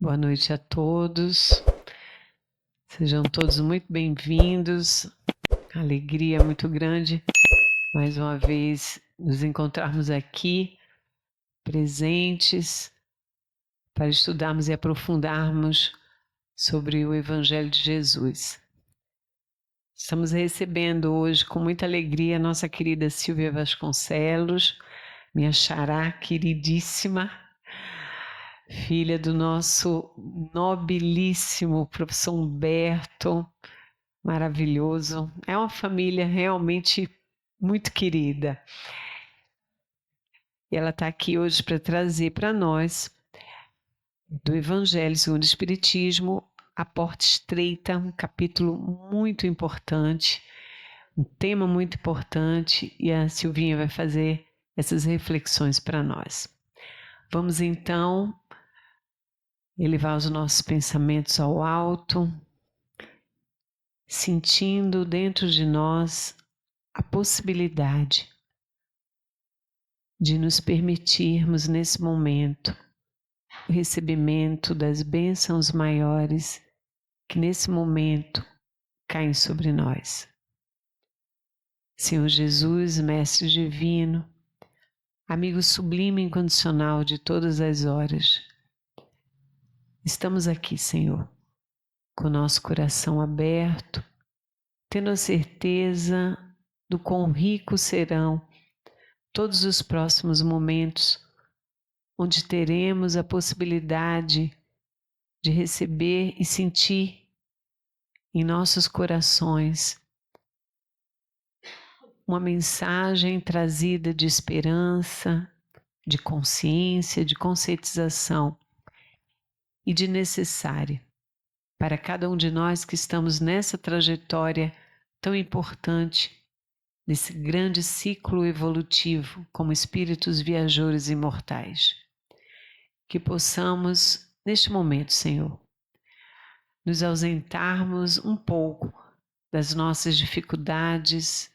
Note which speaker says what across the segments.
Speaker 1: Boa noite a todos. Sejam todos muito bem-vindos. Alegria muito grande, mais uma vez, nos encontrarmos aqui, presentes, para estudarmos e aprofundarmos sobre o Evangelho de Jesus. Estamos recebendo hoje, com muita alegria, a nossa querida Silvia Vasconcelos, minha xará queridíssima, filha do nosso nobilíssimo professor Humberto, maravilhoso. É uma família realmente muito querida. E ela está aqui hoje para trazer para nós, do Evangelho segundo o Espiritismo, a Porta Estreita, um capítulo muito importante, um tema muito importante, e a Silvinha vai fazer essas reflexões para nós. Vamos então elevar os nossos pensamentos ao alto, sentindo dentro de nós a possibilidade de nos permitirmos nesse momento o recebimento das bênçãos maiores que nesse momento caem sobre nós. Senhor Jesus, Mestre Divino, amigo sublime e incondicional de todas as horas, estamos aqui, Senhor, com nosso coração aberto, tendo a certeza do quão ricos serão todos os próximos momentos, onde teremos a possibilidade de receber e sentir em nossos corações uma mensagem trazida de esperança, de consciência, de conscientização e de necessária para cada um de nós que estamos nessa trajetória tão importante, nesse grande ciclo evolutivo como espíritos viajores imortais. Que possamos, neste momento, Senhor, nos ausentarmos um pouco das nossas dificuldades,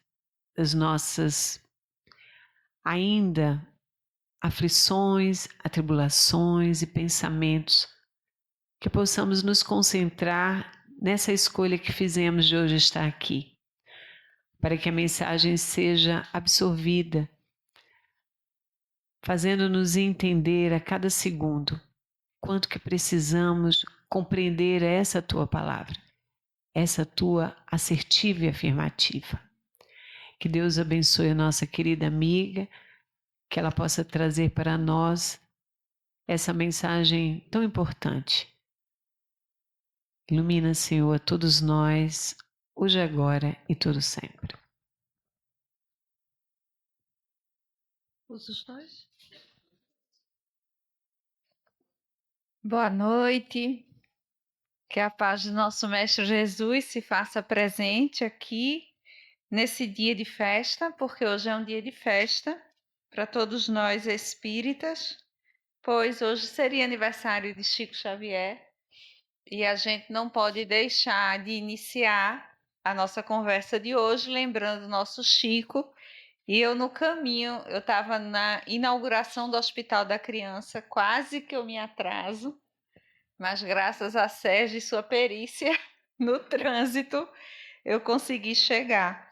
Speaker 1: das nossas ainda aflições, atribulações e pensamentos, que possamos nos concentrar nessa escolha que fizemos de hoje estar aqui, para que a mensagem seja absorvida, fazendo-nos entender a cada segundo quanto que precisamos compreender essa tua palavra, essa tua assertiva e afirmativa. Que Deus abençoe a nossa querida amiga, que ela possa trazer para nós essa mensagem tão importante. Ilumina, Senhor, a todos nós, hoje, agora e todo sempre.
Speaker 2: Os dois? Boa noite. Que a paz do nosso Mestre Jesus se faça presente aqui nesse dia de festa, porque hoje é um dia de festa para todos nós espíritas, pois hoje seria aniversário de Chico Xavier e a gente não pode deixar de iniciar a nossa conversa de hoje lembrando o nosso Chico. E eu no caminho, eu estava na inauguração do Hospital da Criança, quase que eu me atraso, mas graças a Sérgio e sua perícia no trânsito, eu consegui chegar.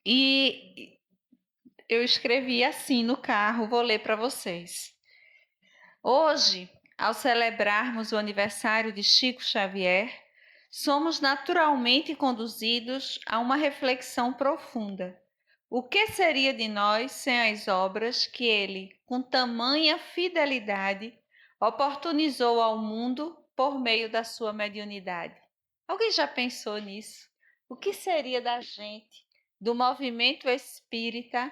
Speaker 2: E eu escrevi assim no carro, vou ler para vocês. Hoje, ao celebrarmos o aniversário de Chico Xavier, somos naturalmente conduzidos a uma reflexão profunda. O que seria de nós sem as obras que ele, com tamanha fidelidade, oportunizou ao mundo por meio da sua mediunidade? Alguém já pensou nisso? O que seria da gente, do movimento espírita,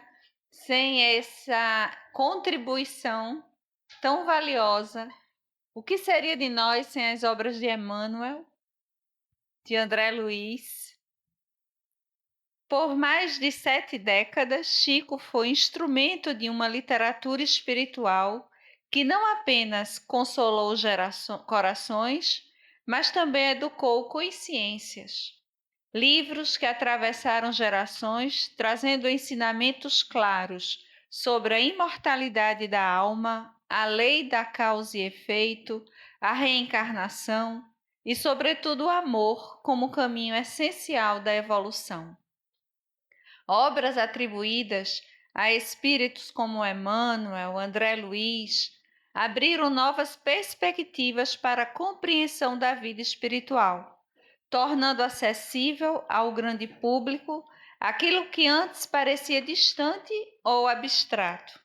Speaker 2: sem essa contribuição tão valiosa? O que seria de nós sem as obras de Emmanuel, de André Luiz? Por mais de 7 décadas, Chico foi instrumento de uma literatura espiritual que não apenas consolou corações, mas também educou consciências. Livros que atravessaram gerações, trazendo ensinamentos claros sobre a imortalidade da alma, a lei da causa e efeito, a reencarnação e, sobretudo, o amor como caminho essencial da evolução. Obras atribuídas a espíritos como Emmanuel, André Luiz, abriram novas perspectivas para a compreensão da vida espiritual, tornando acessível ao grande público aquilo que antes parecia distante ou abstrato.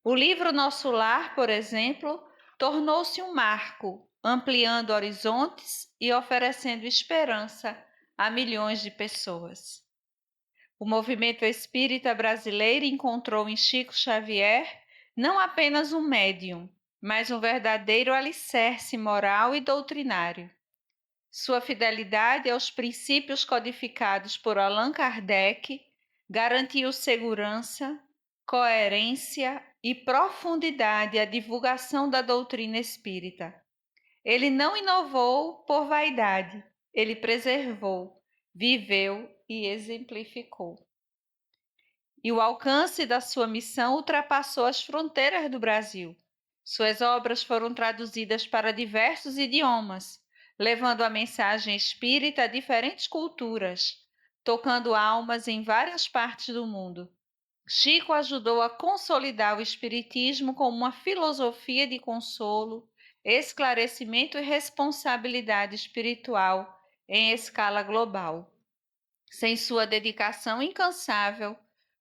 Speaker 2: O livro Nosso Lar, por exemplo, tornou-se um marco, ampliando horizontes e oferecendo esperança a milhões de pessoas. O movimento espírita brasileiro encontrou em Chico Xavier não apenas um médium, mas um verdadeiro alicerce moral e doutrinário. Sua fidelidade aos princípios codificados por Allan Kardec garantiu segurança, coerência e profundidade à divulgação da doutrina espírita. Ele não inovou por vaidade, ele preservou, viveu e exemplificou. E o alcance da sua missão ultrapassou as fronteiras do Brasil. Suas obras foram traduzidas para diversos idiomas, levando a mensagem espírita a diferentes culturas, tocando almas em várias partes do mundo. Chico ajudou a consolidar o espiritismo como uma filosofia de consolo, esclarecimento e responsabilidade espiritual em escala global. Sem sua dedicação incansável,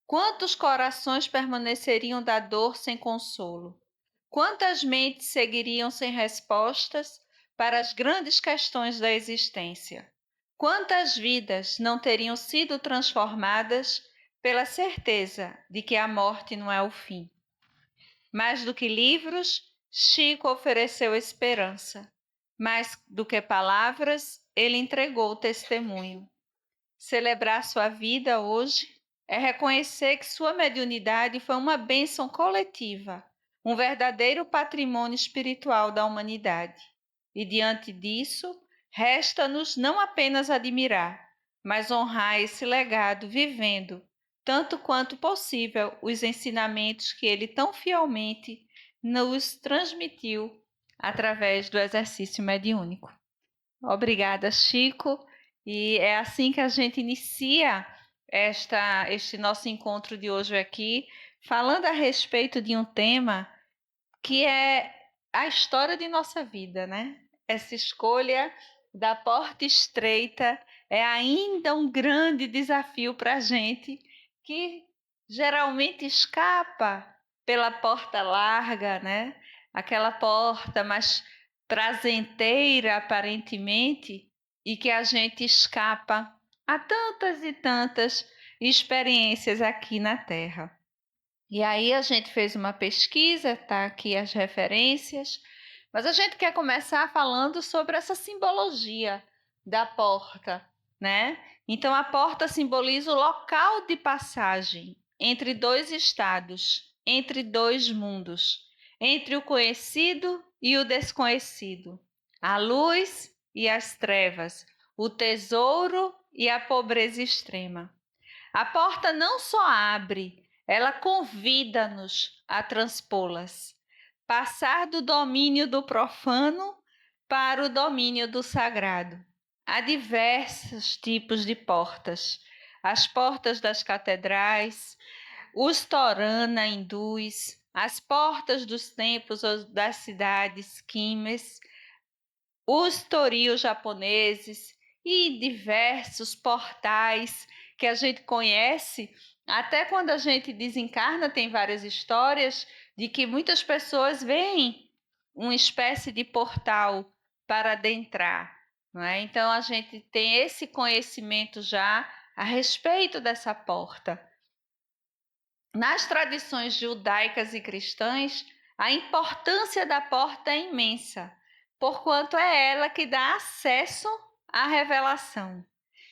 Speaker 2: quantos corações permaneceriam da dor sem consolo? Quantas mentes seguiriam sem respostas para as grandes questões da existência? Quantas vidas não teriam sido transformadas pela certeza de que a morte não é o fim? Mais do que livros, Chico ofereceu esperança. Mais do que palavras, ele entregou o testemunho. Celebrar sua vida hoje é reconhecer que sua mediunidade foi uma bênção coletiva, um verdadeiro patrimônio espiritual da humanidade. E diante disso, resta-nos não apenas admirar, mas honrar esse legado vivendo, tanto quanto possível, os ensinamentos que ele tão fielmente nos transmitiu através do exercício mediúnico. Obrigada, Chico. E é assim que a gente inicia este nosso encontro de hoje aqui, falando a respeito de um tema que é a história de nossa vida, né? Essa escolha da porta estreita é ainda um grande desafio para a gente, que geralmente escapa pela porta larga, né? Aquela porta mais prazenteira, aparentemente, e que a gente escapa a tantas e tantas experiências aqui na Terra. E aí a gente fez uma pesquisa, tá aqui as referências, mas a gente quer começar falando sobre essa simbologia da porta, né? Então a porta simboliza o local de passagem entre dois estados, entre dois mundos, entre o conhecido e o desconhecido, a luz e as trevas, o tesouro e a pobreza extrema. A porta não só abre, ela convida-nos a transpô-las, passar do domínio do profano para o domínio do sagrado. Há diversos tipos de portas. As portas das catedrais, os torana hindus, as portas dos templos ou das cidades quimes, os torios japoneses e diversos portais que a gente conhece. Até quando a gente desencarna, tem várias histórias de que muitas pessoas veem uma espécie de portal para adentrar, não é? Então a gente tem esse conhecimento já a respeito dessa porta. Nas tradições judaicas e cristãs, a importância da porta é imensa, porquanto é ela que dá acesso à revelação.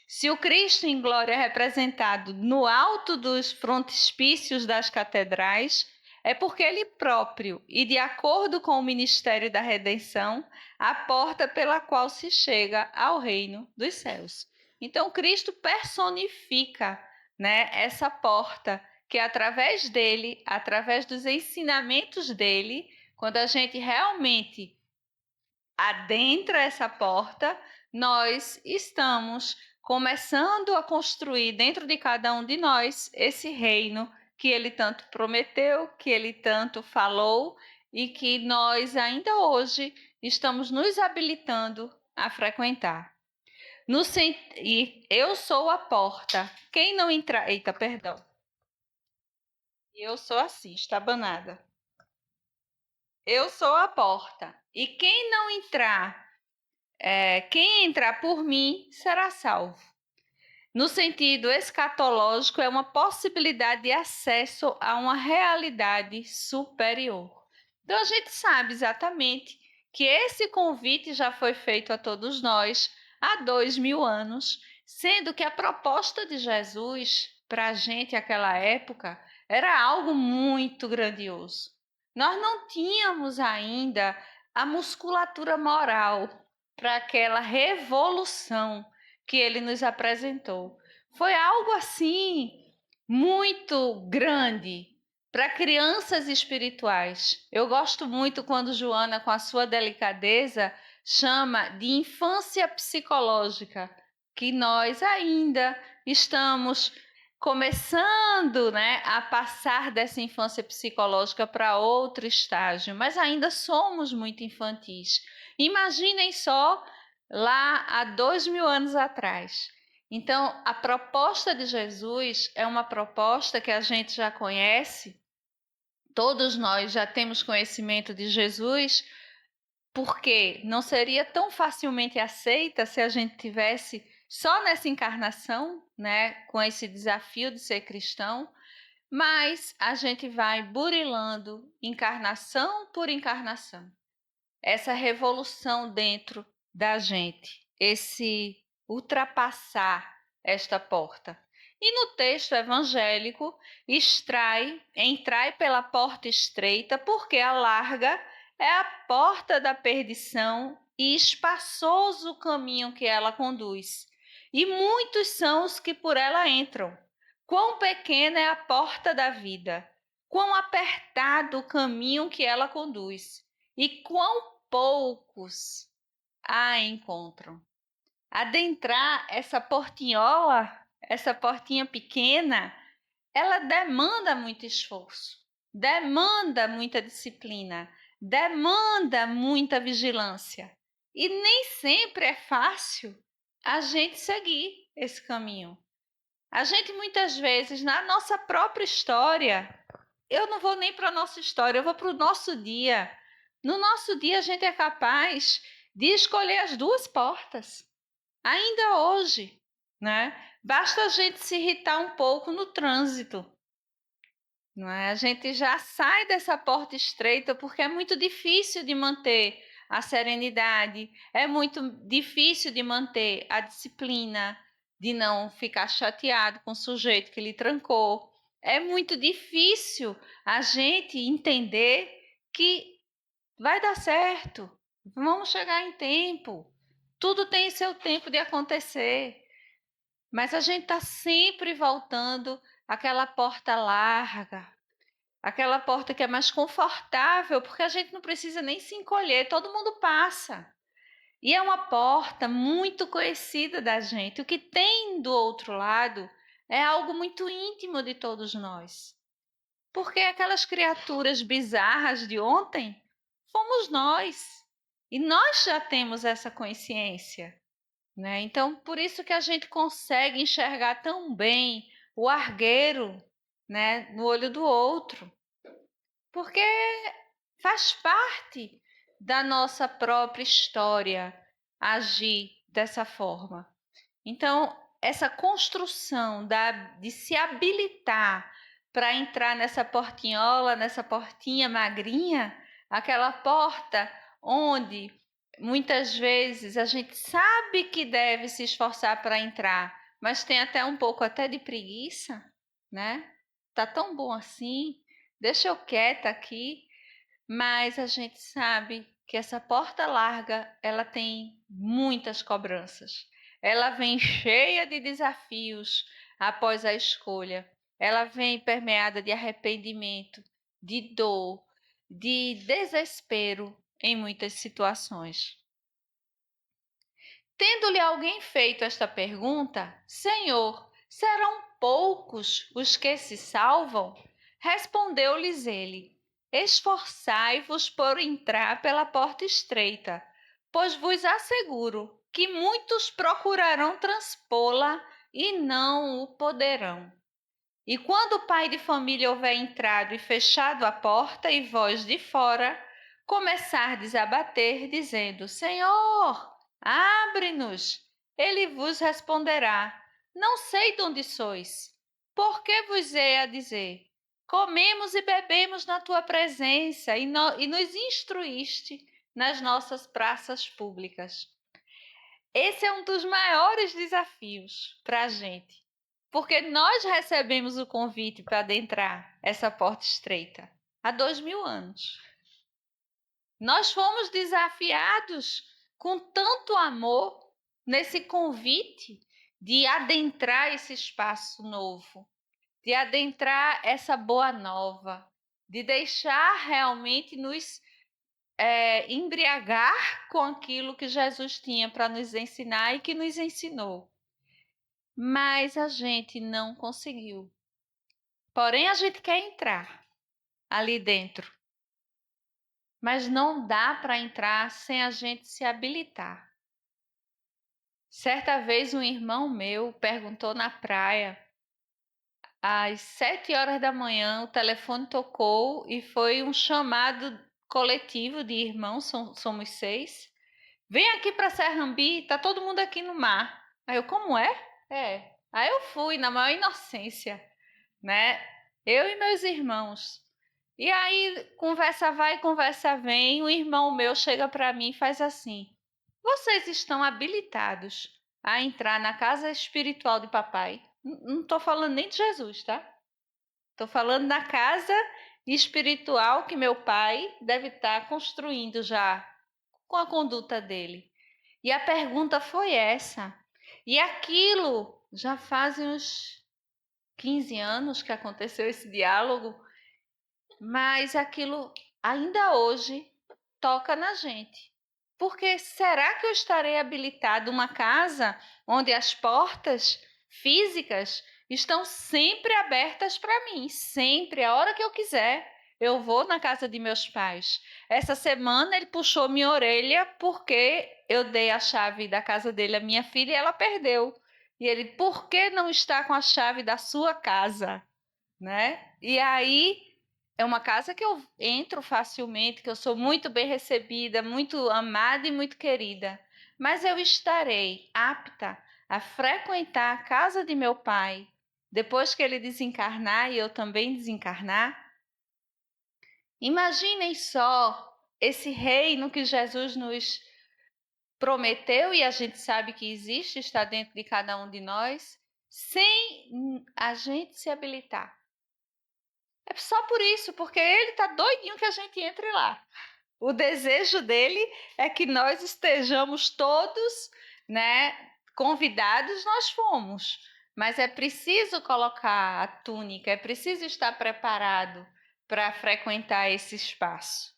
Speaker 2: Se o Cristo em glória é representado no alto dos frontispícios das catedrais, é porque ele próprio, e de acordo com o ministério da redenção, a porta pela qual se chega ao reino dos céus. Então Cristo personifica, né, essa porta que através dele, através dos ensinamentos dele, quando a gente realmente adentra essa porta, nós estamos começando a construir dentro de cada um de nós esse reino que ele tanto prometeu, que ele tanto falou e que nós ainda hoje estamos nos habilitando a frequentar. E eu sou a porta. Quem não entrar. Eita, perdão. Eu sou assim, estabanada. Eu sou a porta. E quem não entrar, quem entrar por mim será salvo. No sentido escatológico, é uma possibilidade de acesso a uma realidade superior. Então, a gente sabe exatamente que esse convite já foi feito a todos nós há 2000 anos, sendo que a proposta de Jesus para a gente naquela época era algo muito grandioso. Nós não tínhamos ainda a musculatura moral para aquela revolução que ele nos apresentou. Foi algo assim muito grande para crianças espirituais. Eu gosto muito quando Joana, com a sua delicadeza, chama de infância psicológica, que nós ainda estamos começando, né, a passar dessa infância psicológica para outro estágio, mas ainda somos muito infantis. Imaginem só lá há 2000 anos atrás. Então, a proposta de Jesus é uma proposta que a gente já conhece, todos nós já temos conhecimento de Jesus, porque não seria tão facilmente aceita se a gente tivesse só nessa encarnação, né, com esse desafio de ser cristão, mas a gente vai burilando encarnação por encarnação. Essa revolução dentro da gente, esse ultrapassar esta porta. E no texto evangélico, entrai pela porta estreita, porque a larga é a porta da perdição e espaçoso o caminho que ela conduz. E muitos são os que por ela entram. Quão pequena é a porta da vida, quão apertado o caminho que ela conduz, e quão poucos a encontram. Adentrar essa portinhola, essa portinha pequena, ela demanda muito esforço, demanda muita disciplina, demanda muita vigilância. E nem sempre é fácil a gente seguir esse caminho. A gente muitas vezes, na nossa própria história, eu não vou nem para a nossa história, eu vou para o nosso dia. No nosso dia, a gente é capaz de escolher as duas portas, ainda hoje, né? Basta a gente se irritar um pouco no trânsito, não é? A gente já sai dessa porta estreita porque é muito difícil de manter a serenidade, é muito difícil de manter a disciplina, de não ficar chateado com o sujeito que lhe trancou. É muito difícil a gente entender que vai dar certo, vamos chegar em tempo, tudo tem seu tempo de acontecer, mas a gente está sempre voltando àquela porta larga, aquela porta que é mais confortável, porque a gente não precisa nem se encolher, todo mundo passa. E é uma porta muito conhecida da gente. O que tem do outro lado é algo muito íntimo de todos nós. Porque aquelas criaturas bizarras de ontem fomos nós. E nós já temos essa consciência, né? Então, por isso que a gente consegue enxergar tão bem o argueiro, né, no olho do outro. Porque faz parte da nossa própria história agir dessa forma. Então, essa construção de se habilitar para entrar nessa portinhola, nessa portinha magrinha, aquela porta onde muitas vezes a gente sabe que deve se esforçar para entrar, mas tem até um pouco até de preguiça, né? Tá tão bom assim, deixa eu quieta aqui, mas a gente sabe que essa porta larga, ela tem muitas cobranças. Ela vem cheia de desafios após a escolha. Ela vem permeada de arrependimento, de dor, de desespero em muitas situações. Tendo-lhe alguém feito esta pergunta: Senhor, serão poucos os que se salvam? Respondeu-lhes ele: Esforçai-vos por entrar pela porta estreita, pois vos asseguro que muitos procurarão transpô-la e não o poderão. E quando o pai de família houver entrado e fechado a porta, e vós de fora começardes a bater, dizendo: Senhor, abre-nos, ele vos responderá: Não sei de onde sois. Por que vos hei a dizer: Comemos e bebemos na tua presença, e nos instruíste nas nossas praças públicas? Esse é um dos maiores desafios para a gente, porque nós recebemos o convite para adentrar essa porta estreita há 2000 anos. Nós fomos desafiados com tanto amor nesse convite de adentrar esse espaço novo, de adentrar essa boa nova, de deixar realmente nos embriagar com aquilo que Jesus tinha para nos ensinar e que nos ensinou. Mas a gente não conseguiu. Porém, a gente quer entrar ali dentro. Mas não dá para entrar sem a gente se habilitar. Certa vez um irmão meu perguntou na praia, às 7 horas da manhã, o telefone tocou e foi um chamado coletivo de irmãos, somos 6. Vem aqui para Serrambi, tá todo mundo aqui no mar. Aí eu, como é? É. Aí eu fui na maior inocência, né? Eu e meus irmãos. E aí, conversa vai, conversa vem, um irmão meu chega para mim e faz assim: Vocês estão habilitados a entrar na casa espiritual de papai? Não estou falando nem de Jesus, tá? Estou falando da casa espiritual que meu pai deve estar construindo já com a conduta dele. E a pergunta foi essa. E aquilo já fazem uns 15 anos que aconteceu esse diálogo, mas aquilo ainda hoje toca na gente. Porque será que eu estarei habilitado uma casa onde as portas físicas estão sempre abertas para mim, sempre, a hora que eu quiser? Eu vou na casa de meus pais. Essa semana ele puxou minha orelha porque eu dei a chave da casa dele à minha filha e ela perdeu. E ele, por que não está com a chave da sua casa? Né? E aí é uma casa que eu entro facilmente, que eu sou muito bem recebida, muito amada e muito querida. Mas eu estarei apta a frequentar a casa de meu pai depois que ele desencarnar e eu também desencarnar? Imaginem só esse reino que Jesus nos prometeu e a gente sabe que existe, está dentro de cada um de nós, sem a gente se habilitar. É só por isso, porque ele está doidinho que a gente entre lá. O desejo dele é que nós estejamos todos, né, convidados, nós fomos. Mas é preciso colocar a túnica, é preciso estar preparado para frequentar esse espaço,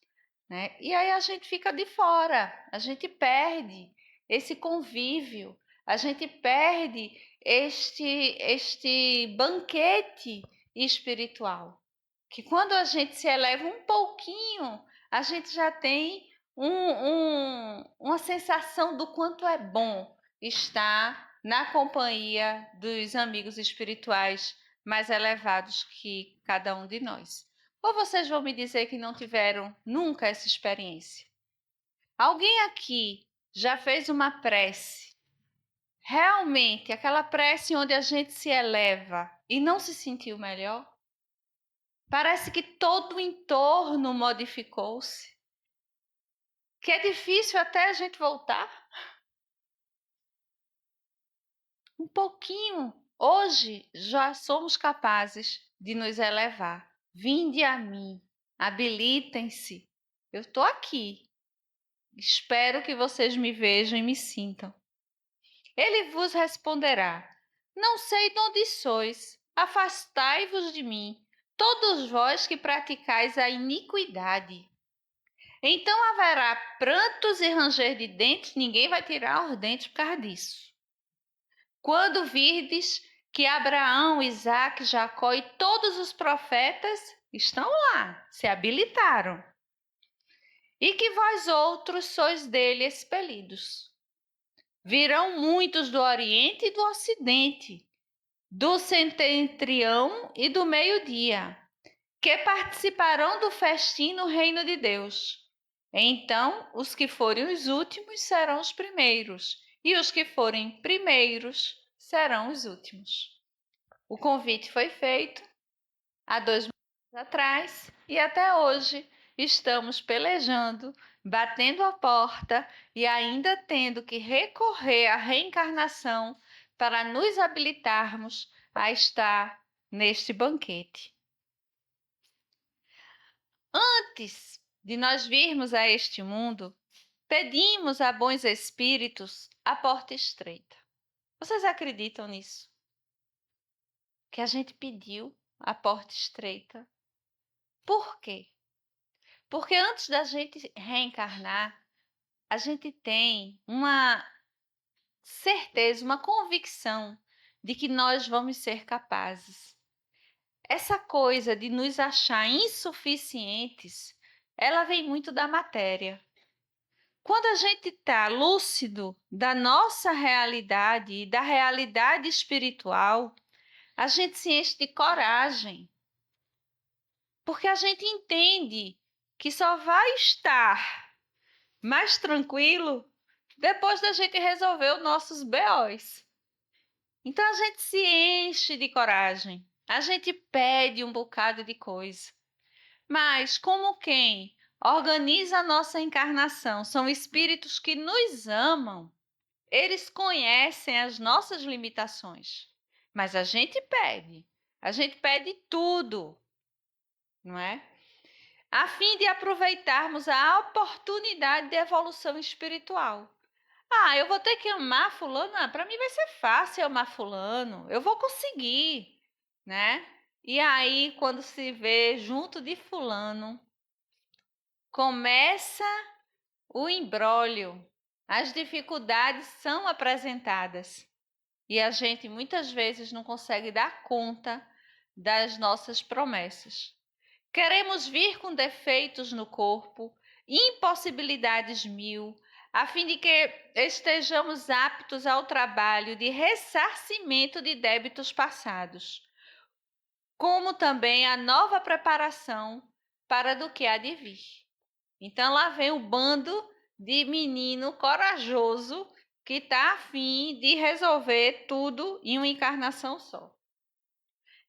Speaker 2: né? E aí a gente fica de fora, a gente perde esse convívio, a gente perde este banquete espiritual. Que quando a gente se eleva um pouquinho, a gente já tem uma sensação do quanto é bom estar na companhia dos amigos espirituais mais elevados que cada um de nós. Ou vocês vão me dizer que não tiveram nunca essa experiência? Alguém aqui já fez uma prece? Realmente, aquela prece onde a gente se eleva e não se sentiu melhor? Parece que todo o entorno modificou-se, que é difícil até a gente voltar. Um pouquinho. Hoje já somos capazes de nos elevar. Vinde a mim, habilitem-se. Eu estou aqui. Espero que vocês me vejam e me sintam. Ele vos responderá: Não sei de onde sois, afastai-vos de mim, todos vós que praticais a iniquidade. Então haverá prantos e ranger de dentes, ninguém vai tirar os dentes por causa disso. Quando virdes que Abraão, Isaque, Jacó e todos os profetas estão lá, se habilitaram, e que vós outros sois dele expelidos. Virão muitos do Oriente e do Ocidente, do setentrião e do meio-dia, que participarão do festim no reino de Deus. Então, os que forem os últimos serão os primeiros, e os que forem primeiros serão os últimos. O convite foi feito há 2 meses atrás e até hoje estamos pelejando, batendo a porta e ainda tendo que recorrer à reencarnação para nos habilitarmos a estar neste banquete. Antes de nós virmos a este mundo, pedimos a bons espíritos a porta estreita. Vocês acreditam nisso? Que a gente pediu a porta estreita. Por quê? Porque antes da gente reencarnar, a gente tem uma certeza, uma convicção de que nós vamos ser capazes. Essa coisa de nos achar insuficientes, ela vem muito da matéria. Quando a gente está lúcido da nossa realidade e da realidade espiritual, a gente se enche de coragem, porque a gente entende que só vai estar mais tranquilo depois da gente resolver os nossos BOs. Então a gente se enche de coragem, a gente pede um bocado de coisa. Mas como quem organiza a nossa encarnação são espíritos que nos amam, eles conhecem as nossas limitações. Mas a gente pede tudo, não é? A fim de aproveitarmos a oportunidade de evolução espiritual. Eu vou ter que amar fulano? Para mim vai ser fácil amar fulano, eu vou conseguir, né? E aí, quando se vê junto de fulano, começa o imbróglio, as dificuldades são apresentadas e a gente muitas vezes não consegue dar conta das nossas promessas. Queremos vir com defeitos no corpo, impossibilidades mil, a fim de que estejamos aptos ao trabalho de ressarcimento de débitos passados, como também a nova preparação para do que há de vir. Então lá vem o bando de menino corajoso que está a fim de resolver tudo em uma encarnação só.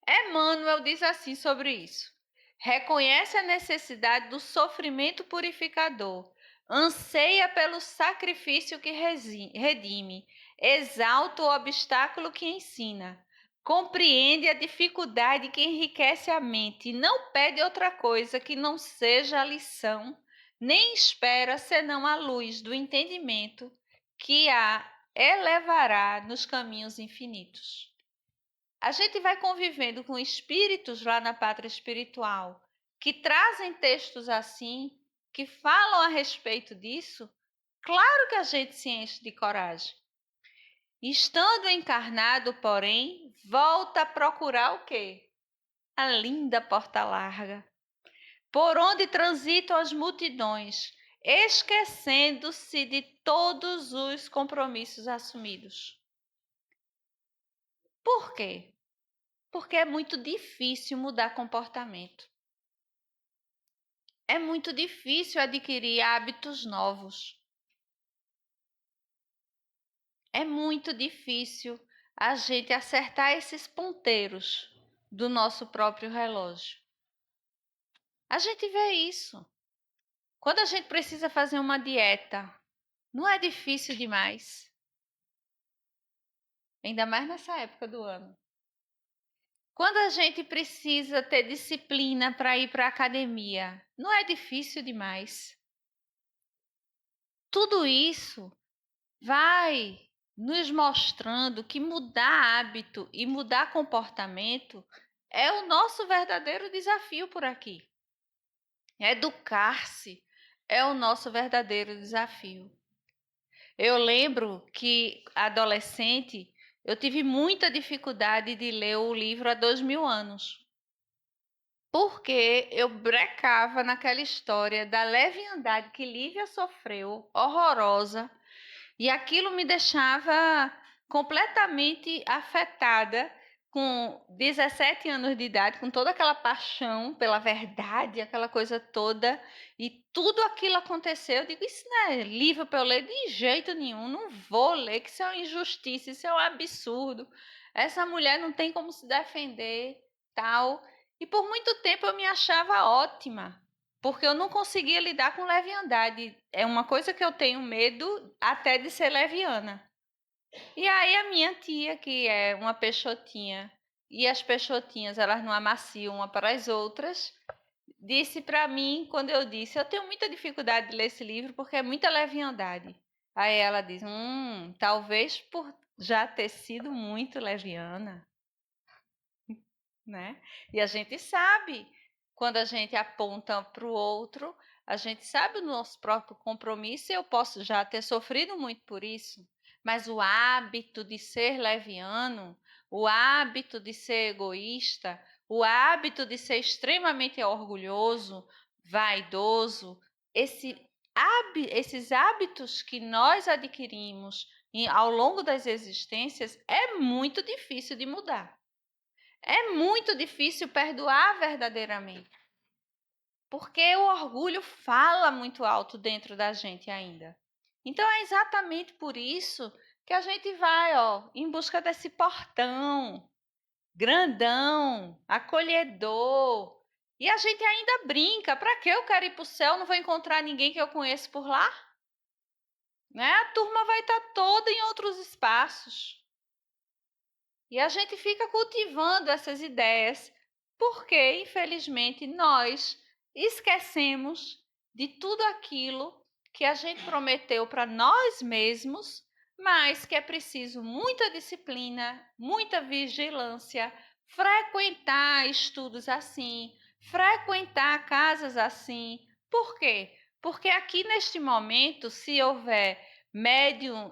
Speaker 2: Emmanuel diz assim sobre isso: reconhece a necessidade do sofrimento purificador, anseia pelo sacrifício que redime, exalta o obstáculo que ensina, compreende a dificuldade que enriquece a mente e não pede outra coisa que não seja a lição, nem espera senão a luz do entendimento que a elevará nos caminhos infinitos. A gente vai convivendo com espíritos lá na pátria espiritual que trazem textos assim, que falam a respeito disso. Claro que a gente se enche de coragem. Estando encarnado, porém, volta a procurar o quê? A linda porta larga, por onde transitam as multidões, esquecendo-se de todos os compromissos assumidos. Por quê? Porque é muito difícil mudar comportamento. É muito difícil adquirir hábitos novos. É muito difícil a gente acertar esses ponteiros do nosso próprio relógio. A gente vê isso. Quando a gente precisa fazer uma dieta, não é difícil demais. Ainda mais nessa época do ano. Quando a gente precisa ter disciplina para ir para a academia, não é difícil demais. Tudo isso vai nos mostrando que mudar hábito e mudar comportamento é o nosso verdadeiro desafio por aqui. Educar-se é o nosso verdadeiro desafio. Eu lembro que, adolescente, eu tive muita dificuldade de ler o livro Há 2000 anos. Porque eu brecava naquela história da leviandade que Lívia sofreu, horrorosa, e aquilo me deixava completamente afetada com 17 anos de idade, com toda aquela paixão pela verdade, aquela coisa toda, e tudo aquilo aconteceu. Eu digo, isso não é livro para eu ler de jeito nenhum, não vou ler, que isso é uma injustiça, isso é um absurdo. Essa mulher não tem como se defender, tal. E por muito tempo eu me achava ótima, porque eu não conseguia lidar com leviandade. É uma coisa que eu tenho medo até de ser leviana. E aí a minha tia, que é uma peixotinha, e as peixotinhas, elas não amaciam uma para as outras, disse para mim, quando eu disse, eu tenho muita dificuldade de ler esse livro porque é muita leviandade. Aí ela diz, talvez por já ter sido muito leviana, né? E a gente sabe, quando a gente aponta para o outro, a gente sabe o nosso próprio compromisso, e eu posso já ter sofrido muito por isso, mas o hábito de ser leviano, o hábito de ser egoísta, o hábito de ser extremamente orgulhoso, vaidoso, esses hábitos que nós adquirimos ao longo das existências é muito difícil de mudar. É muito difícil perdoar verdadeiramente, porque o orgulho fala muito alto dentro da gente ainda. Então é exatamente por isso que a gente vai, em busca desse portão grandão, acolhedor. E a gente ainda brinca, para que eu quero ir para o céu, não vou encontrar ninguém que eu conheço por lá? Né? A turma vai estar toda em outros espaços. E a gente fica cultivando essas ideias, porque, infelizmente, nós esquecemos de tudo aquilo que a gente prometeu para nós mesmos, mas que é preciso muita disciplina, muita vigilância, frequentar estudos assim, frequentar casas assim. Por quê? Porque aqui neste momento, se houver médium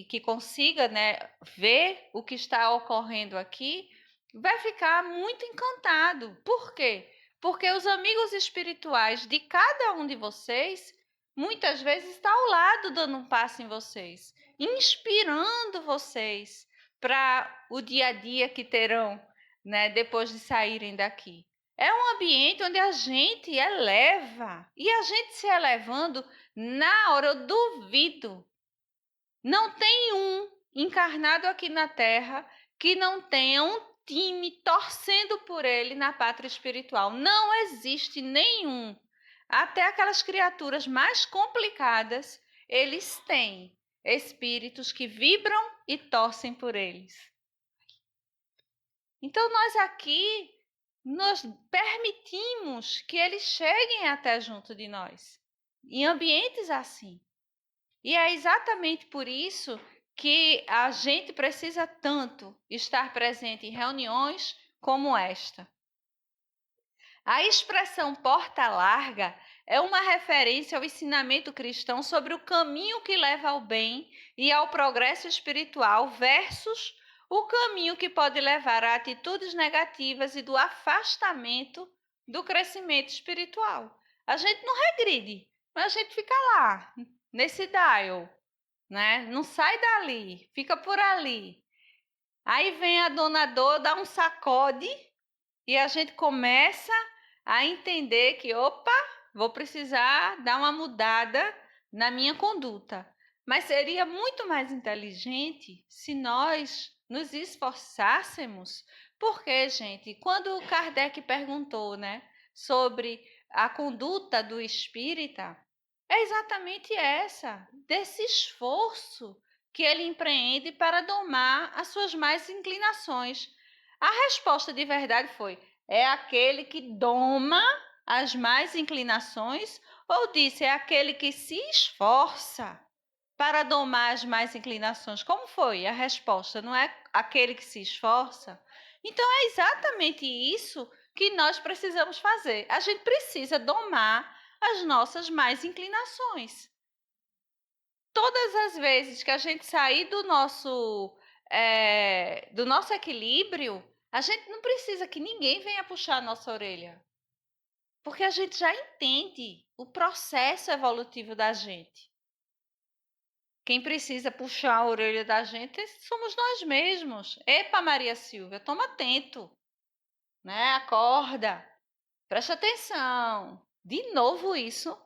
Speaker 2: que consiga, né, ver o que está ocorrendo aqui, vai ficar muito encantado. Por quê? Porque os amigos espirituais de cada um de vocês muitas vezes está ao lado, dando um passo em vocês, inspirando vocês para o dia a dia que terão, né, depois de saírem daqui. É um ambiente onde a gente eleva, e a gente se elevando na hora, eu duvido. Não tem um encarnado aqui na Terra que não tenha um time torcendo por ele na pátria espiritual. Não existe nenhum. Até aquelas criaturas mais complicadas, eles têm espíritos que vibram e torcem por eles. Então, nós aqui nos permitimos que eles cheguem até junto de nós, em ambientes assim. E é exatamente por isso que a gente precisa tanto estar presente em reuniões como esta. A expressão porta larga é uma referência ao ensinamento cristão sobre o caminho que leva ao bem e ao progresso espiritual versus o caminho que pode levar a atitudes negativas e do afastamento do crescimento espiritual. A gente não regride, mas a gente fica lá, nesse dial, né? Não sai dali, fica por ali. Aí vem a dona Dor, dá um sacode e a gente começa a entender que, opa, vou precisar dar uma mudada na minha conduta. Mas seria muito mais inteligente se nós nos esforçássemos, porque, gente, quando Kardec perguntou, né, sobre a conduta do espírita, é exatamente essa, desse esforço que ele empreende para domar as suas más inclinações. A resposta de verdade foi: é aquele que doma as más inclinações, ou disse, é aquele que se esforça para domar as más inclinações? Como foi a resposta? Não é aquele que se esforça? Então é exatamente isso que nós precisamos fazer. A gente precisa domar as nossas más inclinações. Todas as vezes que a gente sair do nosso equilíbrio, a gente não precisa que ninguém venha puxar a nossa orelha, porque a gente já entende o processo evolutivo da gente. Quem precisa puxar a orelha da gente somos nós mesmos. Epa, Maria Silvia, toma atento, né? Acorda, presta atenção. De novo isso.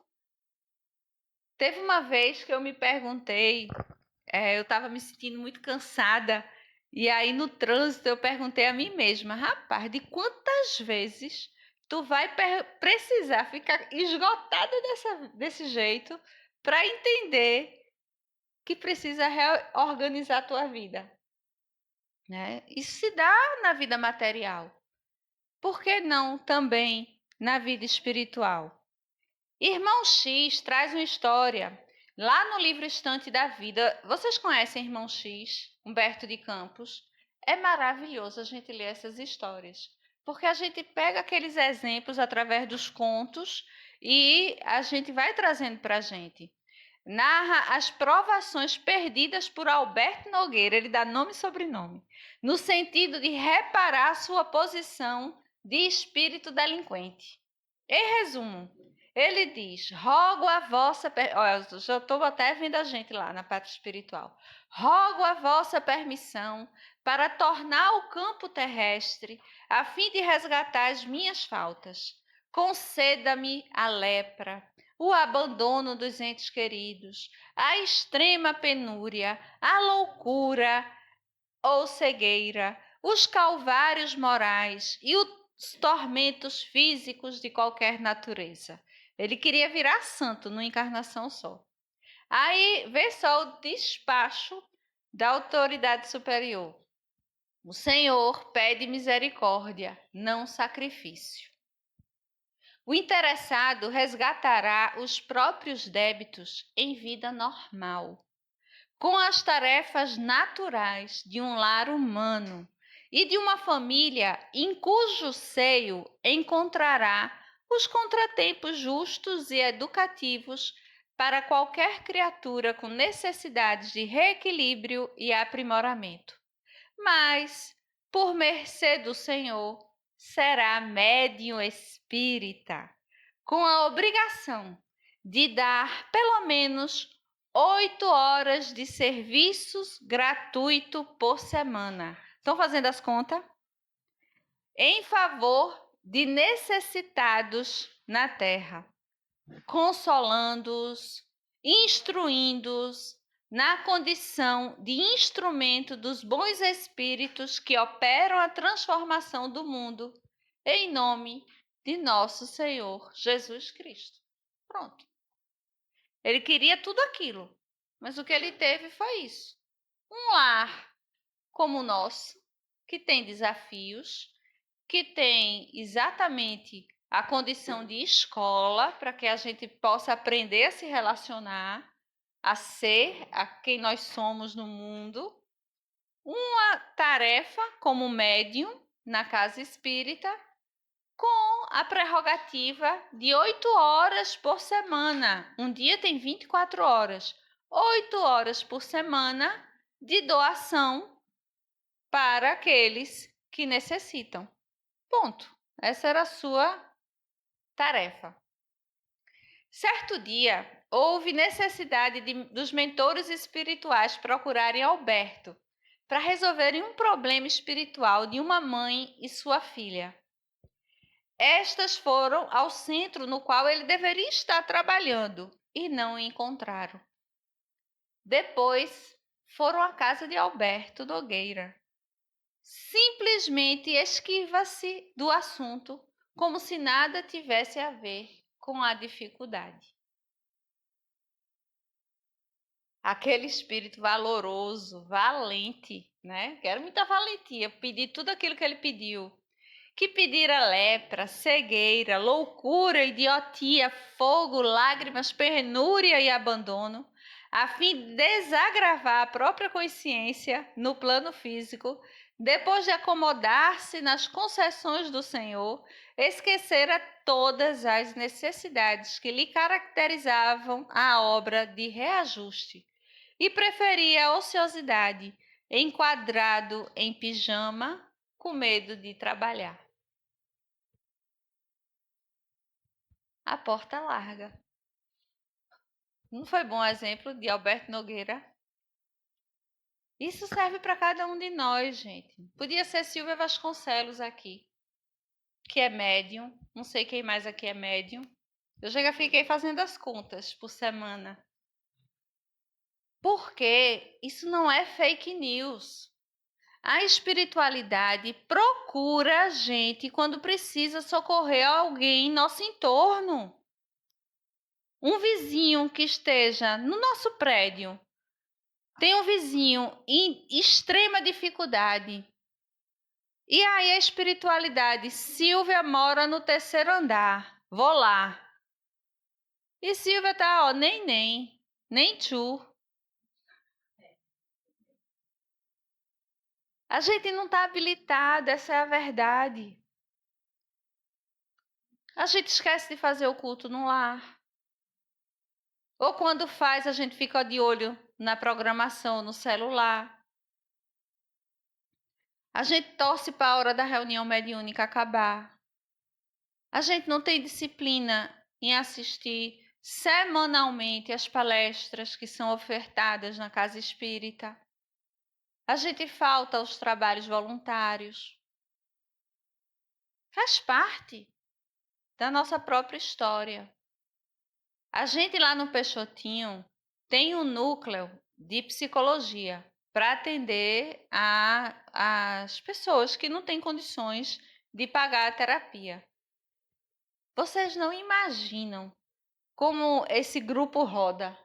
Speaker 2: Teve uma vez que eu me perguntei, eu estava me sentindo muito cansada, e aí no trânsito eu perguntei a mim mesma, rapaz, de quantas vezes tu vai precisar ficar esgotada desse jeito para entender que precisa reorganizar a tua vida, né? Isso se dá na vida material. Por que não também na vida espiritual? Irmão X traz uma história lá no livro Estante da Vida. Vocês conhecem Irmão X, Humberto de Campos? É maravilhoso a gente ler essas histórias, porque a gente pega aqueles exemplos através dos contos e a gente vai trazendo para a gente. Narra as provações perdidas por Alberto Nogueira, ele dá nome e sobrenome, no sentido de reparar sua posição de espírito delinquente. Em resumo, ele diz: rogo a vossa. Olha, já estou até vendo a gente lá na parte espiritual. Rogo a vossa permissão para tornar o campo terrestre, a fim de resgatar as minhas faltas. Conceda-me a lepra, o abandono dos entes queridos, a extrema penúria, a loucura ou cegueira, os calvários morais e os tormentos físicos de qualquer natureza. Ele queria virar santo numa encarnação só. Aí vê só o despacho da autoridade superior. O Senhor pede misericórdia, não sacrifício. O interessado resgatará os próprios débitos em vida normal, com as tarefas naturais de um lar humano e de uma família em cujo seio encontrará os contratempos justos e educativos para qualquer criatura com necessidades de reequilíbrio e aprimoramento. Mas, por mercê do Senhor, será médium espírita, com a obrigação de dar pelo menos 8 horas de serviços gratuito por semana. Estão fazendo as contas? Em favor de necessitados na terra, consolando-os, instruindo-os na condição de instrumento dos bons espíritos que operam a transformação do mundo, em nome de nosso Senhor Jesus Cristo. Pronto. Ele queria tudo aquilo, mas o que ele teve foi isso. Um lar como o nosso, que tem desafios, que tem exatamente a condição de escola para que a gente possa aprender a se relacionar, a ser a quem nós somos no mundo. Uma tarefa como médium na casa espírita, com a prerrogativa de 8 horas por semana. Um dia tem 24 horas. 8 horas por semana de doação para aqueles que necessitam. Ponto. Essa era a sua tarefa. Certo dia, houve necessidade dos mentores espirituais procurarem Alberto para resolverem um problema espiritual de uma mãe e sua filha. Estas foram ao centro no qual ele deveria estar trabalhando e não o encontraram. Depois, foram à casa de Alberto Nogueira. Simplesmente esquiva-se do assunto, como se nada tivesse a ver com a dificuldade. Aquele espírito valoroso, valente, né? Quero muita valentia, pedir tudo aquilo que ele pediu. Que pedira lepra, cegueira, loucura, idiotia, fogo, lágrimas, penúria e abandono, a fim de desagravar a própria consciência no plano físico, depois de acomodar-se nas concessões do Senhor, esquecera todas as necessidades que lhe caracterizavam a obra de reajuste e preferia a ociosidade, enquadrado em pijama, com medo de trabalhar. A porta larga. Não foi bom exemplo de Alberto Nogueira? Isso serve para cada um de nós, gente. Podia ser Silvia Vasconcelos aqui, que é médium. Não sei quem mais aqui é médium. Eu já fiquei fazendo as contas por semana. Porque isso não é fake news. A espiritualidade procura a gente quando precisa socorrer alguém em nosso entorno. Um vizinho que esteja no nosso prédio, tem um vizinho em extrema dificuldade. E aí a espiritualidade, Silvia mora no 3º andar, vou lá. E Silvia tá, ó, nem tchu. A gente não está habilitada, essa é a verdade. A gente esquece de fazer o culto no lar. Ou quando faz, a gente fica de olho na programação, no celular. A gente torce para a hora da reunião mediúnica acabar. A gente não tem disciplina em assistir semanalmente as palestras que são ofertadas na casa espírita. A gente falta aos trabalhos voluntários. Faz parte da nossa própria história. A gente lá no Peixotinho tem um núcleo de psicologia para atender as pessoas que não têm condições de pagar a terapia. Vocês não imaginam como esse grupo roda.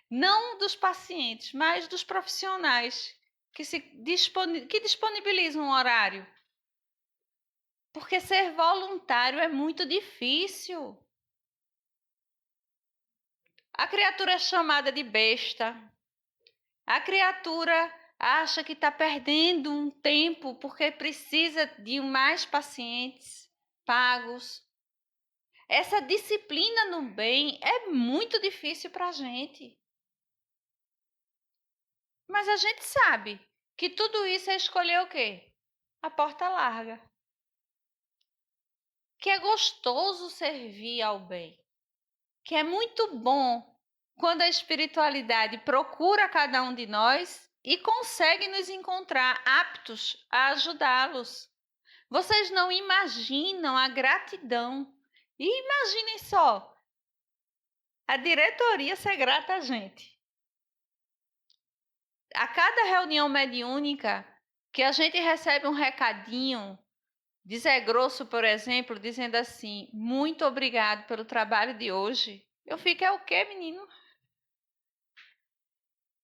Speaker 2: Não dos pacientes, mas dos profissionais que disponibilizam um horário. Porque ser voluntário é muito difícil. A criatura é chamada de besta. A criatura acha que está perdendo um tempo porque precisa de mais pacientes pagos. Essa disciplina no bem é muito difícil para a gente. Mas a gente sabe que tudo isso é escolher o quê? A porta larga. Que é gostoso servir ao bem. Que é muito bom quando a espiritualidade procura cada um de nós e consegue nos encontrar aptos a ajudá-los. Vocês não imaginam a gratidão. E imaginem só, a diretoria ser grata a gente. A cada reunião mediúnica que a gente recebe um recadinho de Zé Grosso, por exemplo, dizendo assim, muito obrigado pelo trabalho de hoje. Eu fico, é o quê, menino?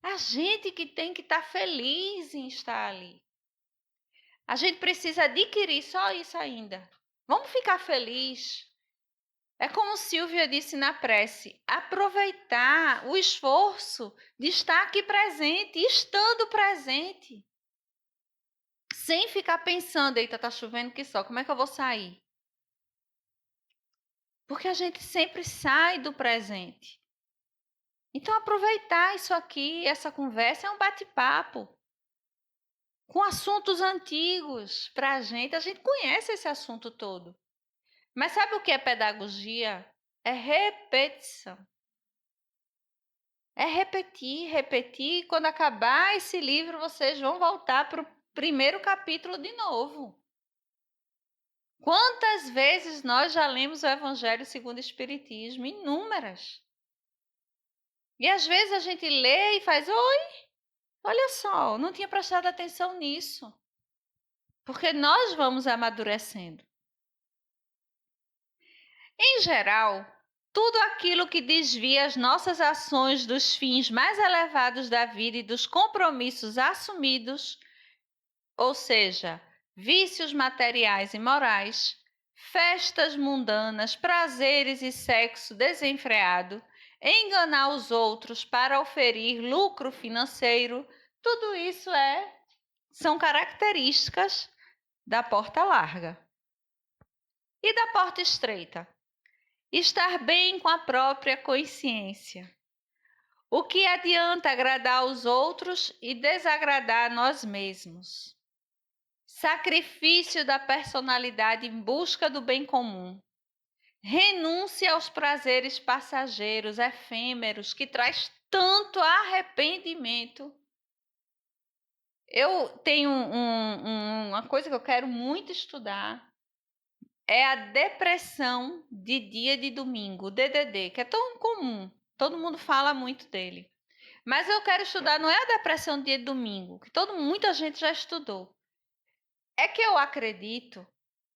Speaker 2: A gente que tem que estar feliz em estar ali. A gente precisa adquirir só isso ainda. Vamos ficar feliz. É como Silvia disse na prece, aproveitar o esforço de estar aqui presente, estando presente. Sem ficar pensando, eita, tá chovendo que só, como é que eu vou sair? Porque a gente sempre sai do presente. Então, aproveitar isso aqui, essa conversa é um bate-papo com assuntos antigos para a gente conhece esse assunto todo. Mas sabe o que é pedagogia? É repetição. É repetir, repetir. Quando acabar esse livro, vocês vão voltar para o primeiro capítulo de novo. Quantas vezes nós já lemos o Evangelho segundo o Espiritismo? Inúmeras. E às vezes a gente lê e faz, oi, olha só, não tinha prestado atenção nisso. Porque nós vamos amadurecendo. Em geral, tudo aquilo que desvia as nossas ações dos fins mais elevados da vida e dos compromissos assumidos, ou seja, vícios materiais e morais, festas mundanas, prazeres e sexo desenfreado, enganar os outros para oferir lucro financeiro, tudo isso é são características da porta larga. E da porta estreita? Estar bem com a própria consciência. O que adianta agradar aos outros e desagradar a nós mesmos? Sacrifício da personalidade em busca do bem comum. Renúncia aos prazeres passageiros, efêmeros, que traz tanto arrependimento. Eu tenho uma coisa que eu quero muito estudar, é a depressão de dia de domingo, o DDD, que é tão comum, todo mundo fala muito dele. Mas eu quero estudar, não é a depressão de dia de domingo, que muita gente já estudou. É que eu acredito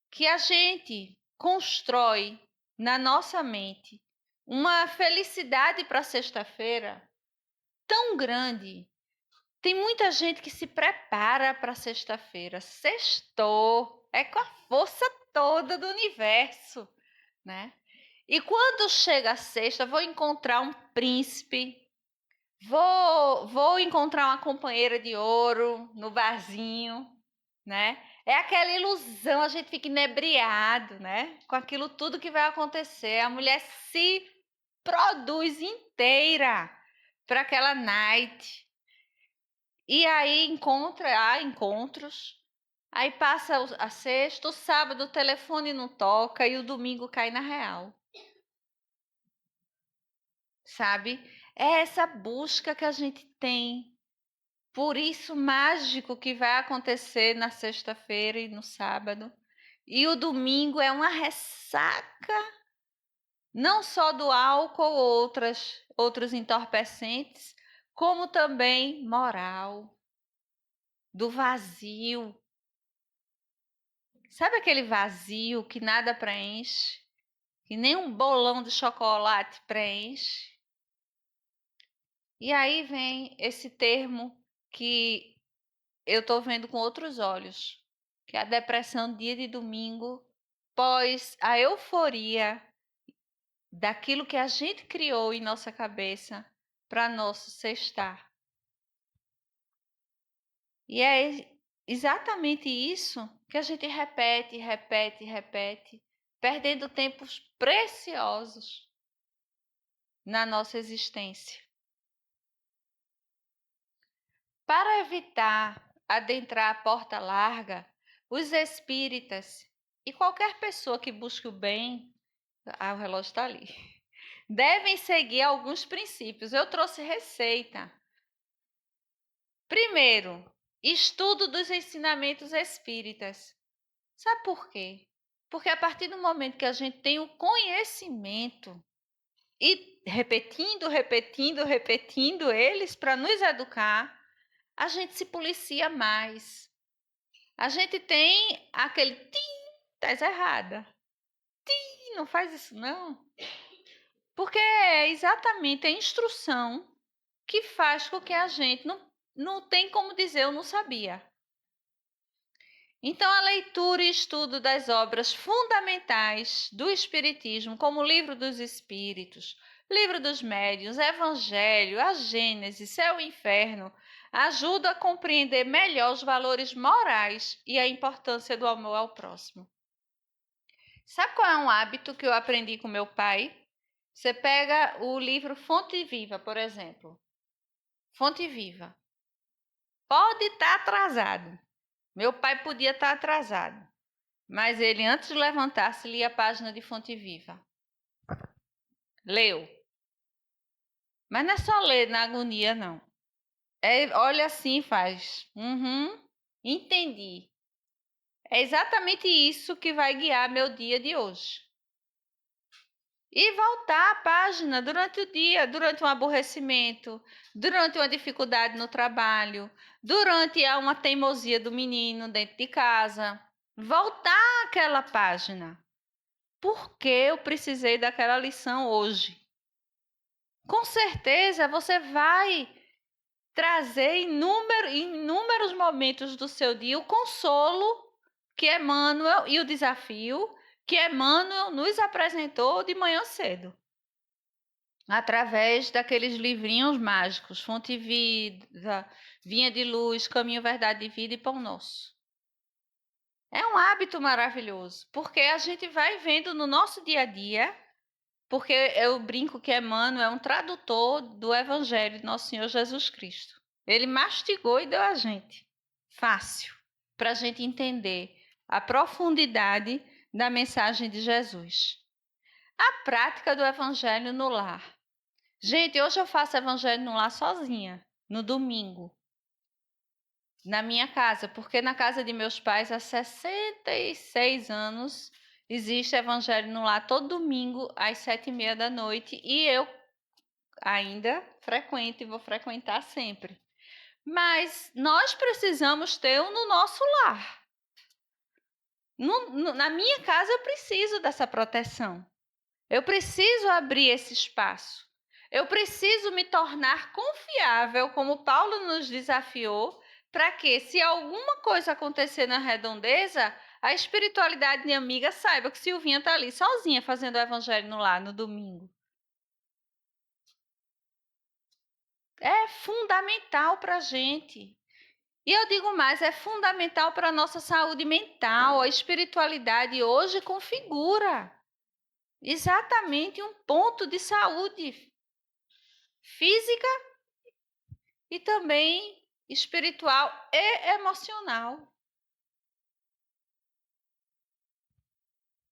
Speaker 2: que a gente constrói na nossa mente uma felicidade para sexta-feira tão grande. Tem muita gente que se prepara para sexta-feira. Sextou, é com a força toda do universo, né? E quando chega a sexta, vou encontrar um príncipe, vou encontrar uma companheira de ouro no barzinho, né? É aquela ilusão, a gente fica inebriado, né? Com aquilo tudo que vai acontecer. A mulher se produz inteira para aquela night. E aí há encontros. Aí passa a sexta, o sábado o telefone não toca e o domingo cai na real. Sabe? É essa busca que a gente tem por isso mágico que vai acontecer na sexta-feira e no sábado. E o domingo é uma ressaca, não só do álcool ou outros entorpecentes, como também moral, do vazio. Sabe aquele vazio que nada preenche? Que nem um bolão de chocolate preenche? E aí vem esse termo que eu estou vendo com outros olhos, que é a depressão dia de domingo, pós a euforia daquilo que a gente criou em nossa cabeça para nosso sextar. E é exatamente isso que a gente repete, perdendo tempos preciosos na nossa existência. Para evitar adentrar a porta larga, os espíritas e qualquer pessoa que busque o bem, o relógio está ali, devem seguir alguns princípios. Eu trouxe receita. Primeiro, estudo dos ensinamentos espíritas. Sabe por quê? Porque a partir do momento que a gente tem o conhecimento e repetindo eles para nos educar, a gente se policia mais. A gente tem aquele estás errada. Não faz isso não. Porque é exatamente a instrução que faz com que a gente não tem como dizer eu não sabia. Então, a leitura e estudo das obras fundamentais do Espiritismo, como o Livro dos Espíritos, Livro dos Médiuns, Evangelho, a Gênese, Céu e Inferno, ajuda a compreender melhor os valores morais e a importância do amor ao próximo. Sabe qual é um hábito que eu aprendi com meu pai? Você pega o livro Fonte Viva, por exemplo. Fonte Viva. Pode estar atrasado. Meu pai podia estar atrasado, mas ele, antes de levantar-se, lia a página de Fonte Viva. Leu. Mas não é só ler na agonia, não. Olha assim e faz. Entendi. É exatamente isso que vai guiar meu dia de hoje. E voltar à página durante o dia, durante um aborrecimento, durante uma dificuldade no trabalho, durante uma teimosia do menino dentro de casa. Voltar àquela página. Por que eu precisei daquela lição hoje? Com certeza você vai trazer em inúmeros momentos do seu dia o consolo que Emmanuel e o desafio que Emmanuel nos apresentou de manhã cedo. através daqueles livrinhos mágicos, Fonte Vida, Vinha de Luz, Caminho, Verdade e Vida e Pão Nosso. É um hábito maravilhoso, porque a gente vai vendo no nosso dia a dia, porque eu brinco que Emmanuel é um tradutor do Evangelho de Nosso Senhor Jesus Cristo. Ele mastigou e deu a gente, fácil, para a gente entender a profundidade da mensagem de Jesus. A prática do Evangelho no lar. Gente, hoje eu faço Evangelho no lar sozinha, no domingo, na minha casa, porque na casa de meus pais há 66 anos existe Evangelho no lar todo domingo às 7h30 da noite e eu ainda frequento e vou frequentar sempre. Mas nós precisamos ter um no nosso lar. Na minha casa eu preciso dessa proteção. Eu preciso abrir esse espaço. Eu preciso me tornar confiável, como Paulo nos desafiou, para que, se alguma coisa acontecer na redondeza, a espiritualidade amiga saiba que Silvinha está ali sozinha fazendo o evangelho no lar no domingo. É fundamental para a gente. E eu digo mais, é fundamental para a nossa saúde mental. A espiritualidade hoje configura exatamente um ponto de saúde física e também espiritual e emocional.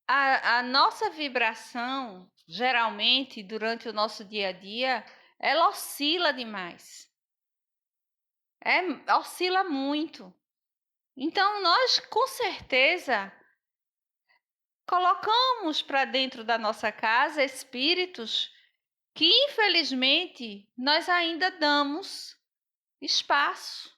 Speaker 2: A nossa vibração, geralmente, durante o nosso dia a dia, ela oscila demais. Oscila muito. Então, nós, com certeza, colocamos para dentro da nossa casa espíritos que, infelizmente, nós ainda damos espaço.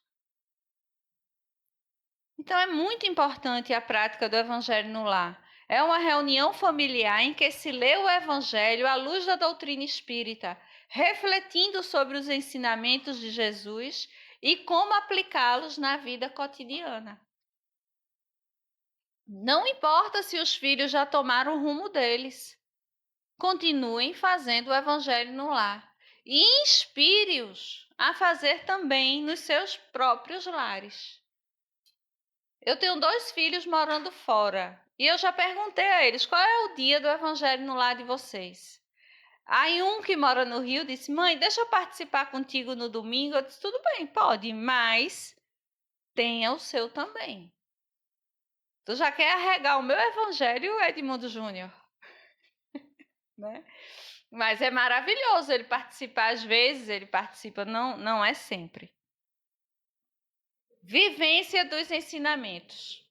Speaker 2: Então, é muito importante a prática do Evangelho no lar. É uma reunião familiar em que se lê o Evangelho à luz da doutrina espírita, refletindo sobre os ensinamentos de Jesus e como aplicá-los na vida cotidiana. Não importa se os filhos já tomaram o rumo deles. Continuem fazendo o Evangelho no lar e inspire-os a fazer também nos seus próprios lares. Eu tenho 2 filhos morando fora e eu já perguntei a eles qual é o dia do Evangelho no lar de vocês. Aí um que mora no Rio disse: mãe, deixa eu participar contigo no domingo. Eu disse: tudo bem, pode, mas tenha o seu também. Tu já quer arregar o meu Evangelho, Edmundo Júnior? Né? Mas é maravilhoso ele participar, às vezes ele participa, não é sempre. Vivência dos ensinamentos.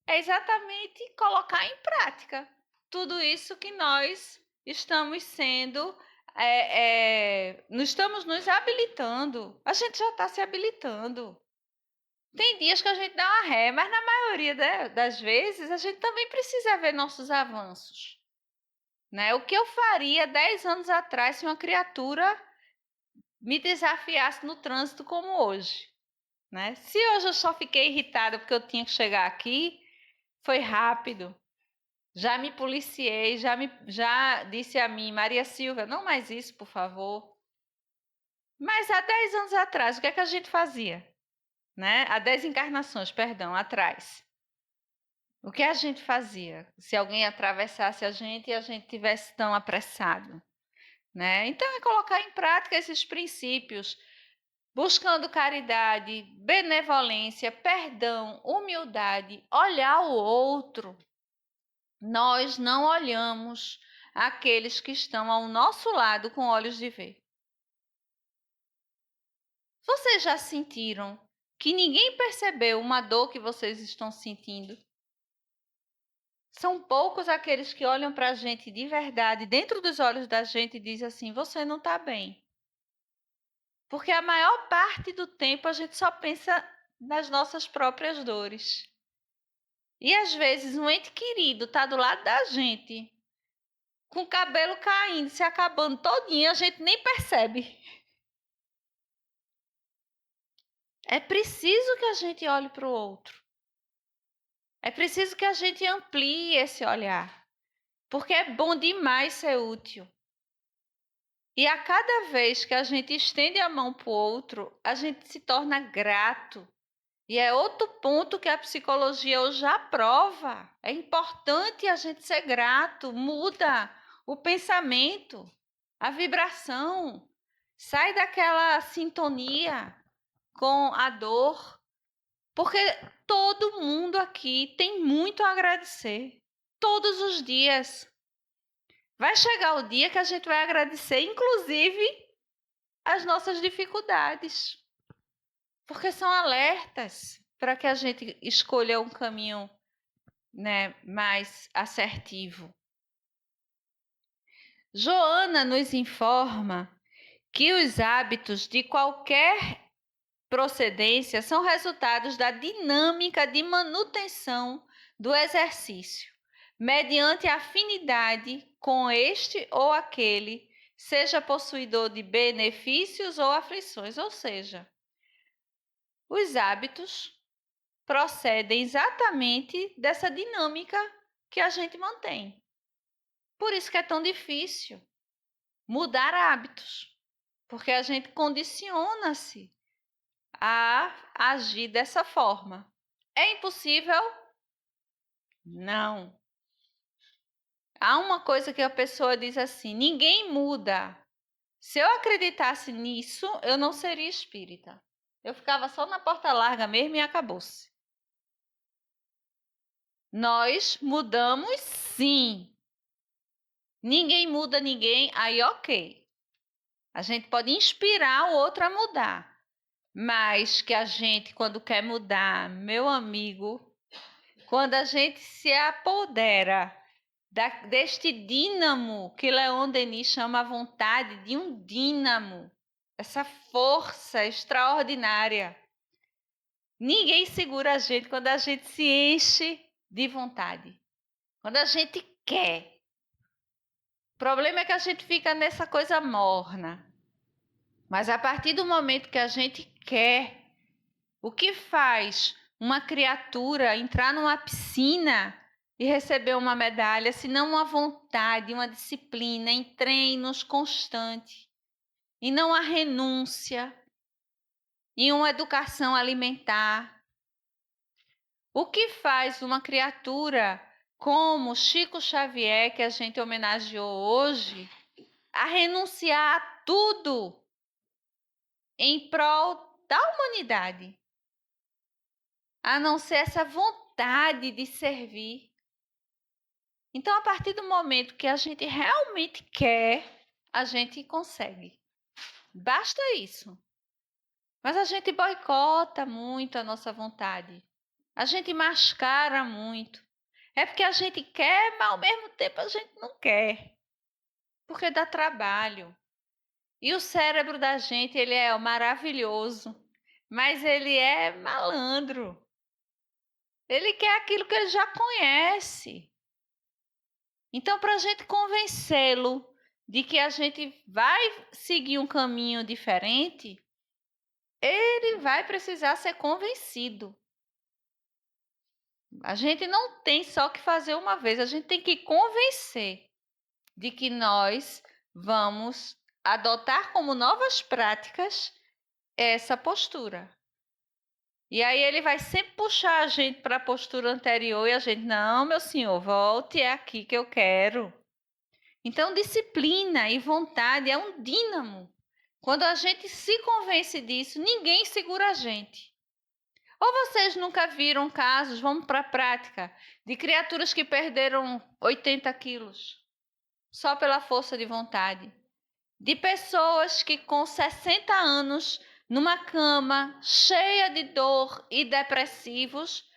Speaker 2: É exatamente colocar em prática tudo isso que nós estamos sendo, estamos nos habilitando. A gente já está se habilitando. Tem dias que a gente dá uma ré, mas na maioria das vezes a gente também precisa ver nossos avanços. Né? O que eu faria 10 anos atrás se uma criatura me desafiasse no trânsito como hoje? Né? Se hoje eu só fiquei irritada porque eu tinha que chegar aqui, foi rápido. Já me policiei, já disse a mim, Maria Silvia, não mais isso, por favor. Mas há 10 anos atrás, o que é que a gente fazia? Né? Há 10 encarnações, perdão, atrás. O que a gente fazia se alguém atravessasse a gente e a gente tivesse tão apressado? Né? Então, é colocar em prática esses princípios, buscando caridade, benevolência, perdão, humildade, olhar o outro. Nós não olhamos aqueles que estão ao nosso lado com olhos de ver. Vocês já sentiram que ninguém percebeu uma dor que vocês estão sentindo? São poucos aqueles que olham para a gente de verdade, dentro dos olhos da gente, e dizem assim: você não está bem. Porque a maior parte do tempo a gente só pensa nas nossas próprias dores. E às vezes um ente querido está do lado da gente, com o cabelo caindo, se acabando todinho, a gente nem percebe. É preciso que a gente olhe para o outro. É preciso que a gente amplie esse olhar. Porque é bom demais ser útil. E a cada vez que a gente estende a mão para o outro, a gente se torna grato. E é outro ponto que a psicologia hoje aprova. É importante a gente ser grato, muda o pensamento, a vibração, sai daquela sintonia com a dor, porque todo mundo aqui tem muito a agradecer, todos os dias. Vai chegar o dia que a gente vai agradecer, inclusive, as nossas dificuldades, porque são alertas para que a gente escolha um caminho, né, mais assertivo. Joana nos informa que os hábitos de qualquer procedência são resultados da dinâmica de manutenção do exercício, mediante afinidade com este ou aquele, seja possuidor de benefícios ou aflições, ou seja, os hábitos procedem exatamente dessa dinâmica que a gente mantém. Por isso que é tão difícil mudar hábitos, porque a gente condiciona-se a agir dessa forma. É impossível? Não. Há uma coisa que a pessoa diz assim: ninguém muda. Se eu acreditasse nisso, eu não seria espírita. Eu ficava só na porta larga mesmo e acabou-se. Nós mudamos sim. Ninguém muda ninguém, aí ok. A gente pode inspirar o outro a mudar. Mas que a gente, quando quer mudar, meu amigo, quando a gente se apodera deste dínamo que Leon Denis chama a vontade de um dínamo, essa força extraordinária. Ninguém segura a gente quando a gente se enche de vontade, quando a gente quer. O problema é que a gente fica nessa coisa morna. Mas a partir do momento que a gente quer, o que faz uma criatura entrar numa piscina e receber uma medalha, se não uma vontade, uma disciplina em treinos constantes, e não a renúncia, e uma educação alimentar? O que faz uma criatura como Chico Xavier, que a gente homenageou hoje, a renunciar a tudo em prol da humanidade, a não ser essa vontade de servir? Então, a partir do momento que a gente realmente quer, a gente consegue. Basta isso. Mas a gente boicota muito a nossa vontade. A gente mascara muito. É porque a gente quer, mas ao mesmo tempo a gente não quer. Porque dá trabalho. E o cérebro da gente, ele é maravilhoso, mas ele é malandro. Ele quer aquilo que ele já conhece. Então, para a gente convencê-lo de que a gente vai seguir um caminho diferente, ele vai precisar ser convencido. A gente não tem só que fazer uma vez, a gente tem que convencer de que nós vamos adotar como novas práticas essa postura. E aí ele vai sempre puxar a gente para a postura anterior e a gente, não, meu senhor, volte, é aqui que eu quero. Então, disciplina e vontade é um dínamo. Quando a gente se convence disso, ninguém segura a gente. Ou vocês nunca viram casos, vamos para a prática, de criaturas que perderam 80 quilos só pela força de vontade? De pessoas que com 60 anos, numa cama, cheia de dor e depressivos,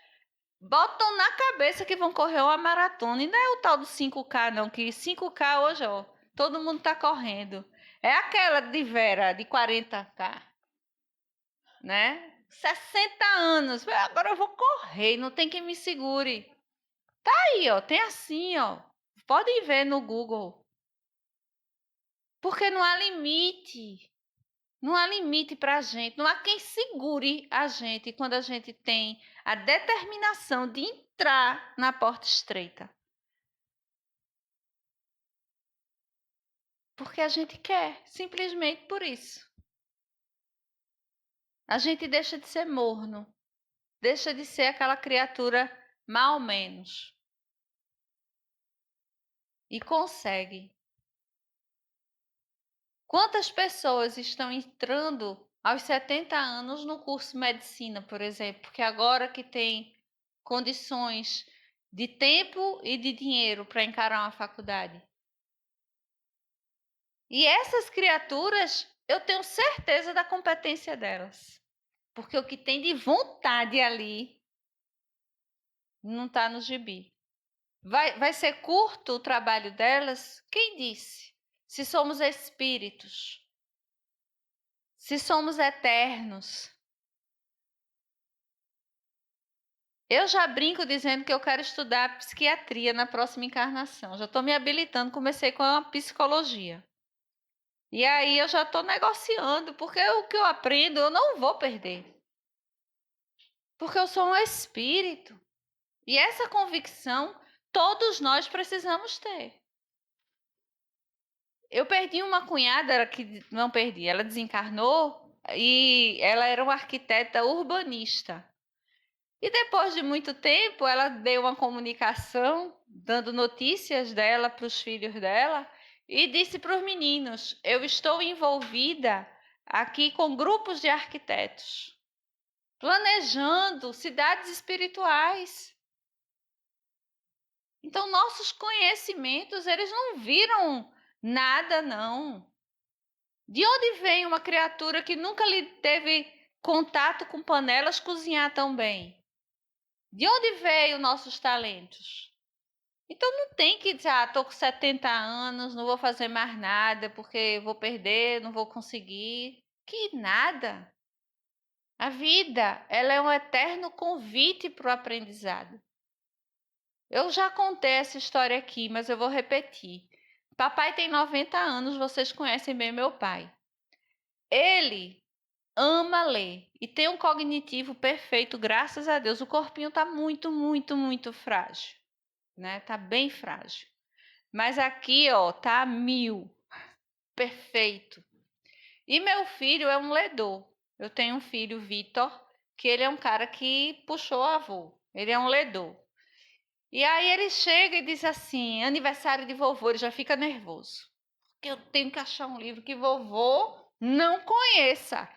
Speaker 2: botam na cabeça que vão correr uma maratona. E não é o tal do 5K, não, que 5K hoje, ó, todo mundo está correndo. É aquela de Vera, de 40K, né? 60 anos, agora eu vou correr, não tem quem me segure. Tá aí, ó, tem assim, ó. Podem ver no Google. Porque não há limite. Não há limite para a gente. Não há quem segure a gente quando a gente tem a determinação de entrar na porta estreita. Porque a gente quer, simplesmente por isso. A gente deixa de ser morno, deixa de ser aquela criatura mal menos. E consegue. Quantas pessoas estão entrando aos 70 anos no curso de medicina, por exemplo, porque agora que tem condições de tempo e de dinheiro para encarar uma faculdade? E essas criaturas, eu tenho certeza da competência delas. Porque o que tem de vontade ali não está no gibi. Vai ser curto o trabalho delas? Quem disse? Se somos espíritos, se somos eternos. Eu já brinco dizendo que eu quero estudar psiquiatria na próxima encarnação. Já estou me habilitando, comecei com a psicologia. E aí eu já estou negociando, porque o que eu aprendo eu não vou perder. Porque eu sou um espírito. E essa convicção todos nós precisamos ter. Eu perdi uma cunhada que não perdi, ela desencarnou e ela era uma arquiteta urbanista. E depois de muito tempo, ela deu uma comunicação dando notícias dela para os filhos dela e disse para os meninos: "Eu estou envolvida aqui com grupos de arquitetos, planejando cidades espirituais. Então, nossos conhecimentos, eles não viram nada, não. De onde vem uma criatura que nunca lhe teve contato com panelas cozinhar tão bem? De onde veio nossos talentos? Então não tem que dizer, estou com 70 anos, não vou fazer mais nada porque vou perder, não vou conseguir. Que nada. A vida, ela é um eterno convite para o aprendizado. Eu já contei essa história aqui, mas eu vou repetir. Papai tem 90 anos, vocês conhecem bem meu pai. Ele ama ler e tem um cognitivo perfeito, graças a Deus. O corpinho está muito, muito, muito frágil, né? Tá bem frágil. Mas aqui, ó, tá a 1000. Perfeito. E meu filho é um ledor. Eu tenho um filho, Vitor, que ele é um cara que puxou avô. Ele é um ledor. E aí ele chega e diz assim: aniversário de vovô, ele já fica nervoso. Porque eu tenho que achar um livro que vovô não conheça.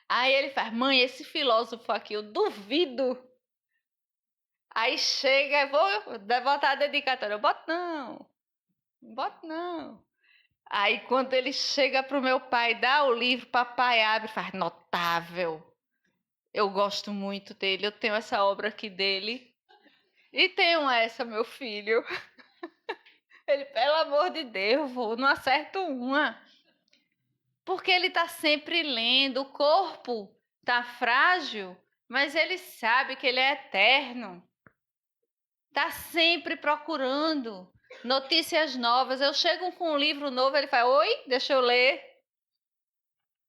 Speaker 2: Aí ele faz: mãe, esse filósofo aqui, eu duvido. Aí chega, vou botar a dedicatória. Eu boto não, boto não. Aí quando ele chega pro meu pai, dá o livro, papai abre e faz: notável. Eu gosto muito dele, eu tenho essa obra aqui dele. E tenho essa, meu filho. Ele, pelo amor de Deus, vô, não acerto uma. Porque ele está sempre lendo, o corpo está frágil, mas ele sabe que ele é eterno. Está sempre procurando notícias novas. Eu chego com um livro novo, ele fala: oi, deixa eu ler.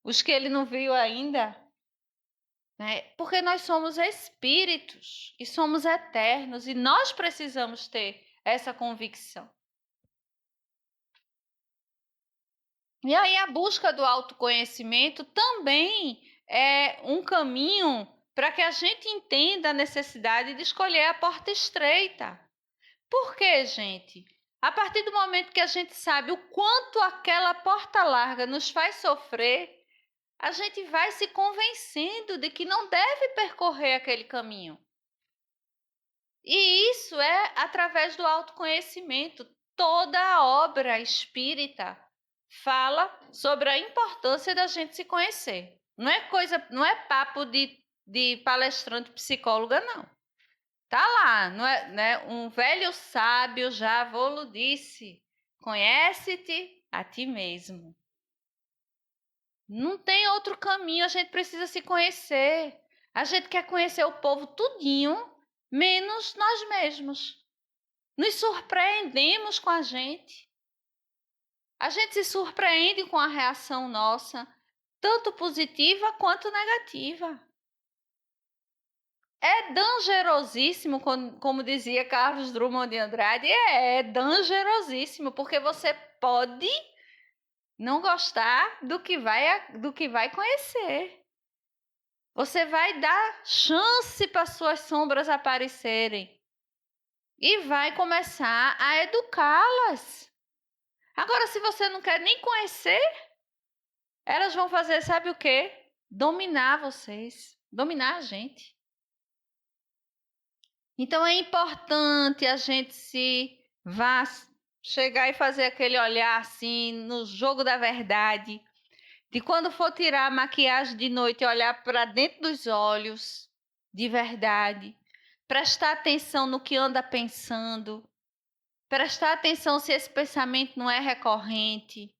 Speaker 2: Os que ele não viu ainda. Né? Porque nós somos espíritos e somos eternos e nós precisamos ter essa convicção. E aí a busca do autoconhecimento também é um caminho para que a gente entenda a necessidade de escolher a porta estreita. Por quê, gente? A partir do momento que a gente sabe o quanto aquela porta larga nos faz sofrer, a gente vai se convencendo de que não deve percorrer aquele caminho. E isso é através do autoconhecimento. Toda a obra espírita fala sobre a importância da gente se conhecer. Não é papo de palestrante psicóloga, não. Tá lá, não é, né? Um velho sábio já vô-lo disse: conhece-te a ti mesmo. Não tem outro caminho, a gente precisa se conhecer. A gente quer conhecer o povo tudinho, menos nós mesmos. Nos surpreendemos com a gente. A gente se surpreende com a reação nossa, tanto positiva quanto negativa. É dangerosíssimo, como dizia Carlos Drummond de Andrade, é dangerosíssimo, porque você pode não gostar do que vai conhecer. Você vai dar chance para suas sombras aparecerem e vai começar a educá-las. Agora, se você não quer nem conhecer, elas vão fazer, sabe o quê? Dominar vocês, dominar a gente. Então é importante a gente se vá chegar e fazer aquele olhar assim no jogo da verdade, de quando for tirar a maquiagem de noite olhar para dentro dos olhos de verdade, prestar atenção no que anda pensando, prestar atenção se esse pensamento não é recorrente,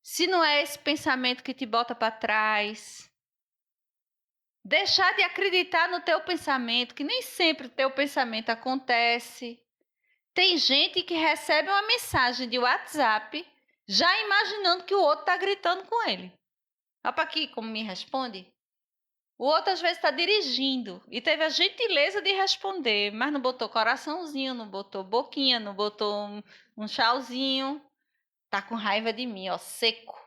Speaker 2: se não é esse pensamento que te bota para trás. Deixar de acreditar no teu pensamento, que nem sempre o teu pensamento acontece. Tem gente que recebe uma mensagem de WhatsApp já imaginando que o outro está gritando com ele. Olha para aqui como me responde. O outro às vezes está dirigindo e teve a gentileza de responder, mas não botou coraçãozinho, não botou boquinha, não botou um tchauzinho. Tá com raiva de mim, ó, seco.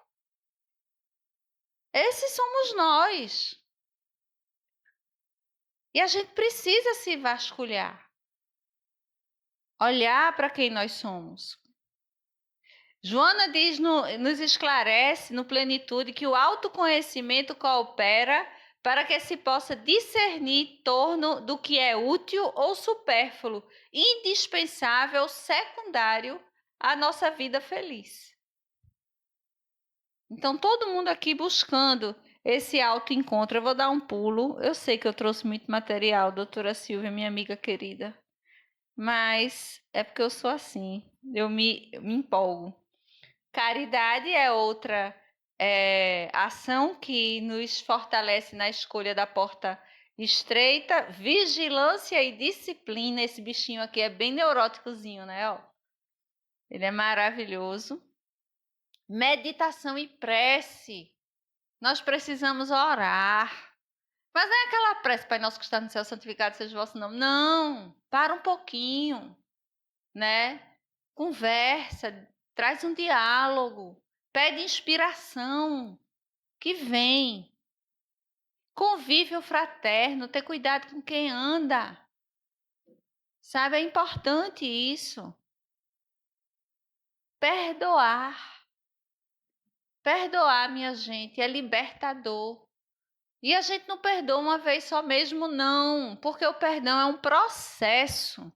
Speaker 2: Esses somos nós. E a gente precisa se vasculhar. Olhar para quem nós somos. Joana nos esclarece no Plenitude que o autoconhecimento coopera para que se possa discernir em torno do que é útil ou supérfluo, indispensável, secundário à nossa vida feliz. Então, todo mundo aqui buscando esse autoencontro. Eu vou dar um pulo. Eu sei que eu trouxe muito material, doutora Silvia, minha amiga querida. Mas é porque eu sou assim. Eu me empolgo. Caridade é outra ação que nos fortalece na escolha da porta estreita. Vigilância e disciplina. Esse bichinho aqui é bem neuróticozinho, né? Ó. Ele é maravilhoso. Meditação e prece. Nós precisamos orar. Mas não é aquela prece, Pai Nosso que está no céu, santificado seja o vosso nome. Não, para um pouquinho, né? Conversa, traz um diálogo, pede inspiração, que vem. Convívio fraterno, ter cuidado com quem anda. Sabe, é importante isso. Perdoar. Perdoar, minha gente, é libertador. E a gente não perdoa uma vez só mesmo, não, porque o perdão é um processo.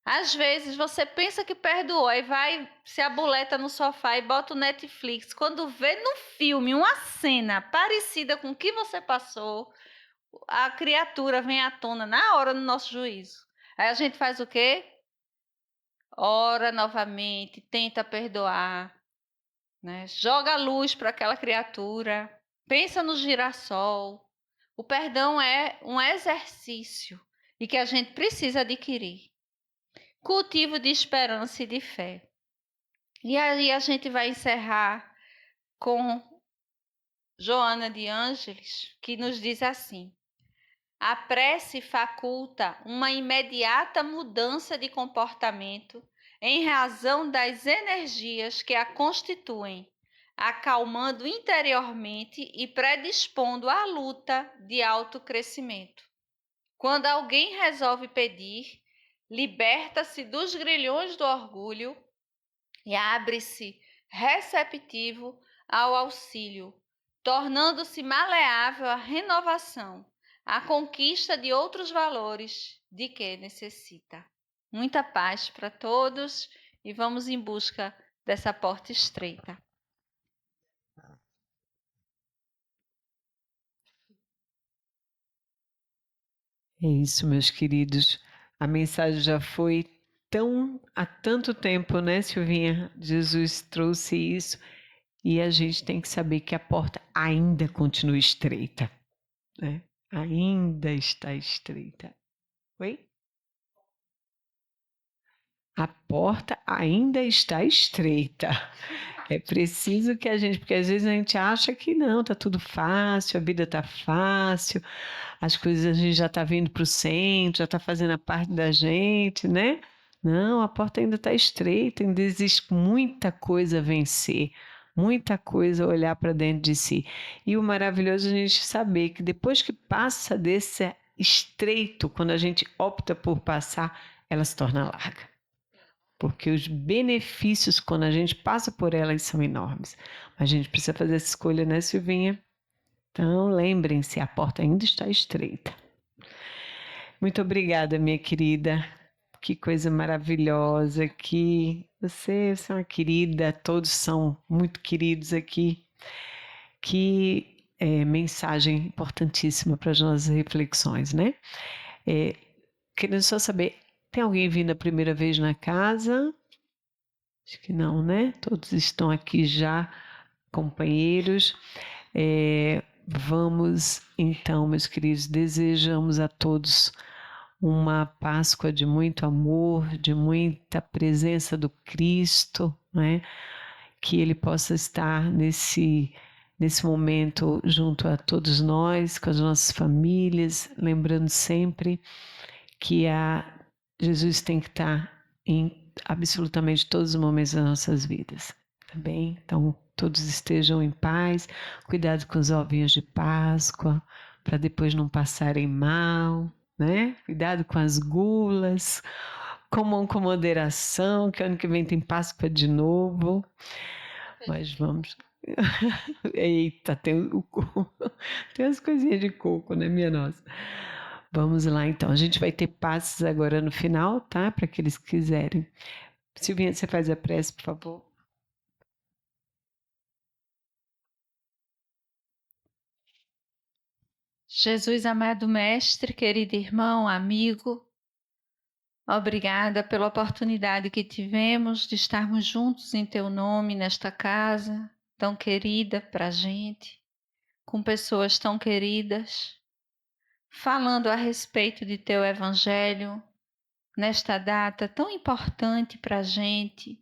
Speaker 2: Às vezes você pensa que perdoou e vai se abuleta no sofá e bota o Netflix. Quando vê no filme uma cena parecida com o que você passou, a criatura vem à tona na hora no nosso juízo. Aí a gente faz o quê? Ora novamente, tenta perdoar, né? Joga a luz para aquela criatura, pensa no girassol. O perdão é um exercício e que a gente precisa adquirir. Cultivo de esperança e de fé. E aí a gente vai encerrar com Joana de Ângeles, que nos diz assim: a prece faculta uma imediata mudança de comportamento em razão das energias que a constituem, acalmando interiormente e predispondo à luta de autocrescimento. Quando alguém resolve pedir, liberta-se dos grilhões do orgulho e abre-se receptivo ao auxílio, tornando-se maleável à renovação, à conquista de outros valores de que necessita. Muita paz para todos e vamos em busca dessa porta estreita.
Speaker 1: É isso, meus queridos. A mensagem já foi há tanto tempo, né, Silvinha? Jesus trouxe isso e a gente tem que saber que a porta ainda continua estreita, né? Ainda está estreita. Oi? A porta ainda está estreita. É preciso que a gente, porque às vezes a gente acha que não, tá tudo fácil, a vida tá fácil, as coisas a gente já tá vindo para o centro, já tá fazendo a parte da gente, né? Não, a porta ainda está estreita, ainda existe muita coisa a vencer, muita coisa a olhar para dentro de si. E o maravilhoso é a gente saber que depois que passa desse estreito, quando a gente opta por passar, ela se torna larga. Porque os benefícios, quando a gente passa por elas, são enormes. Mas a gente precisa fazer essa escolha, né, Silvinha? Então, lembrem-se, a porta ainda está estreita. Muito obrigada, minha querida. Que coisa maravilhosa. Você é uma querida, todos são muito queridos aqui. Que mensagem importantíssima para as nossas reflexões, né? Querendo só saber, tem alguém vindo a primeira vez na casa? Acho que não, né? Todos estão aqui já, companheiros. Vamos então, meus queridos, desejamos a todos uma Páscoa de muito amor, de muita presença do Cristo, né? Que Ele possa estar nesse momento junto a todos nós, com as nossas famílias, lembrando sempre que Jesus tem que estar em absolutamente todos os momentos das nossas vidas, tá bem? Então, todos estejam em paz, cuidado com os ovinhos de Páscoa, para depois não passarem mal, né? Cuidado com as gulas, comam com moderação, que ano que vem tem Páscoa de novo, mas vamos... Eita, tem as coisinhas de coco, né, minha nossa? Vamos lá, então. A gente vai ter passes agora no final, tá? Para aqueles que quiserem. Silvinha, você faz a prece, por favor.
Speaker 2: Jesus, amado Mestre, querido irmão, amigo, obrigada pela oportunidade que tivemos de estarmos juntos em Teu nome, nesta casa tão querida para a gente, com pessoas tão queridas, falando a respeito de Teu Evangelho, nesta data tão importante para a gente,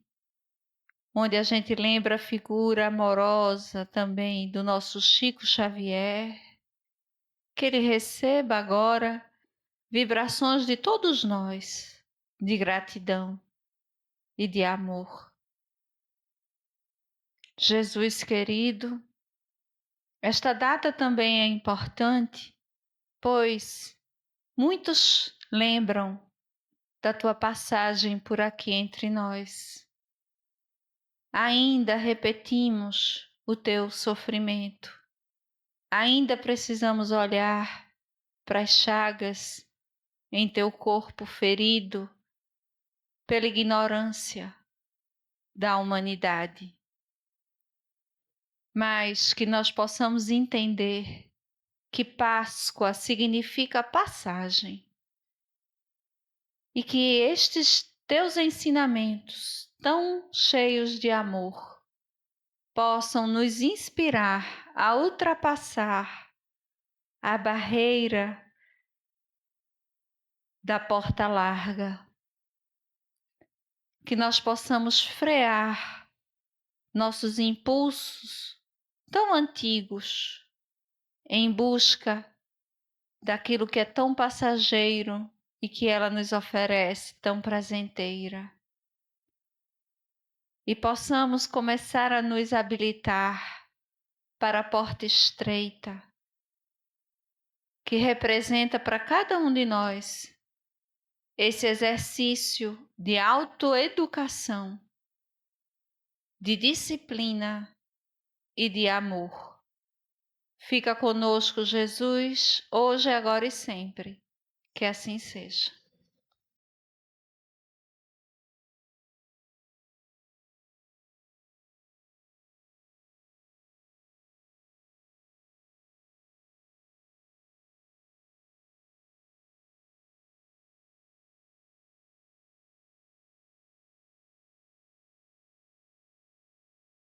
Speaker 2: onde a gente lembra a figura amorosa também do nosso Chico Xavier, que ele receba agora vibrações de todos nós, de gratidão e de amor. Jesus querido, esta data também é importante, pois muitos lembram da tua passagem por aqui entre nós. Ainda repetimos o teu sofrimento. Ainda precisamos olhar para as chagas em teu corpo ferido pela ignorância da humanidade. Mas que nós possamos entender que Páscoa significa passagem e que estes teus ensinamentos tão cheios de amor possam nos inspirar a ultrapassar a barreira da porta larga, que nós possamos frear nossos impulsos tão antigos em busca daquilo que é tão passageiro e que ela nos oferece tão prazenteira. E possamos começar a nos habilitar para a porta estreita, que representa para cada um de nós esse exercício de autoeducação, de disciplina e de amor. Fica conosco, Jesus, hoje, agora e sempre. Que assim seja.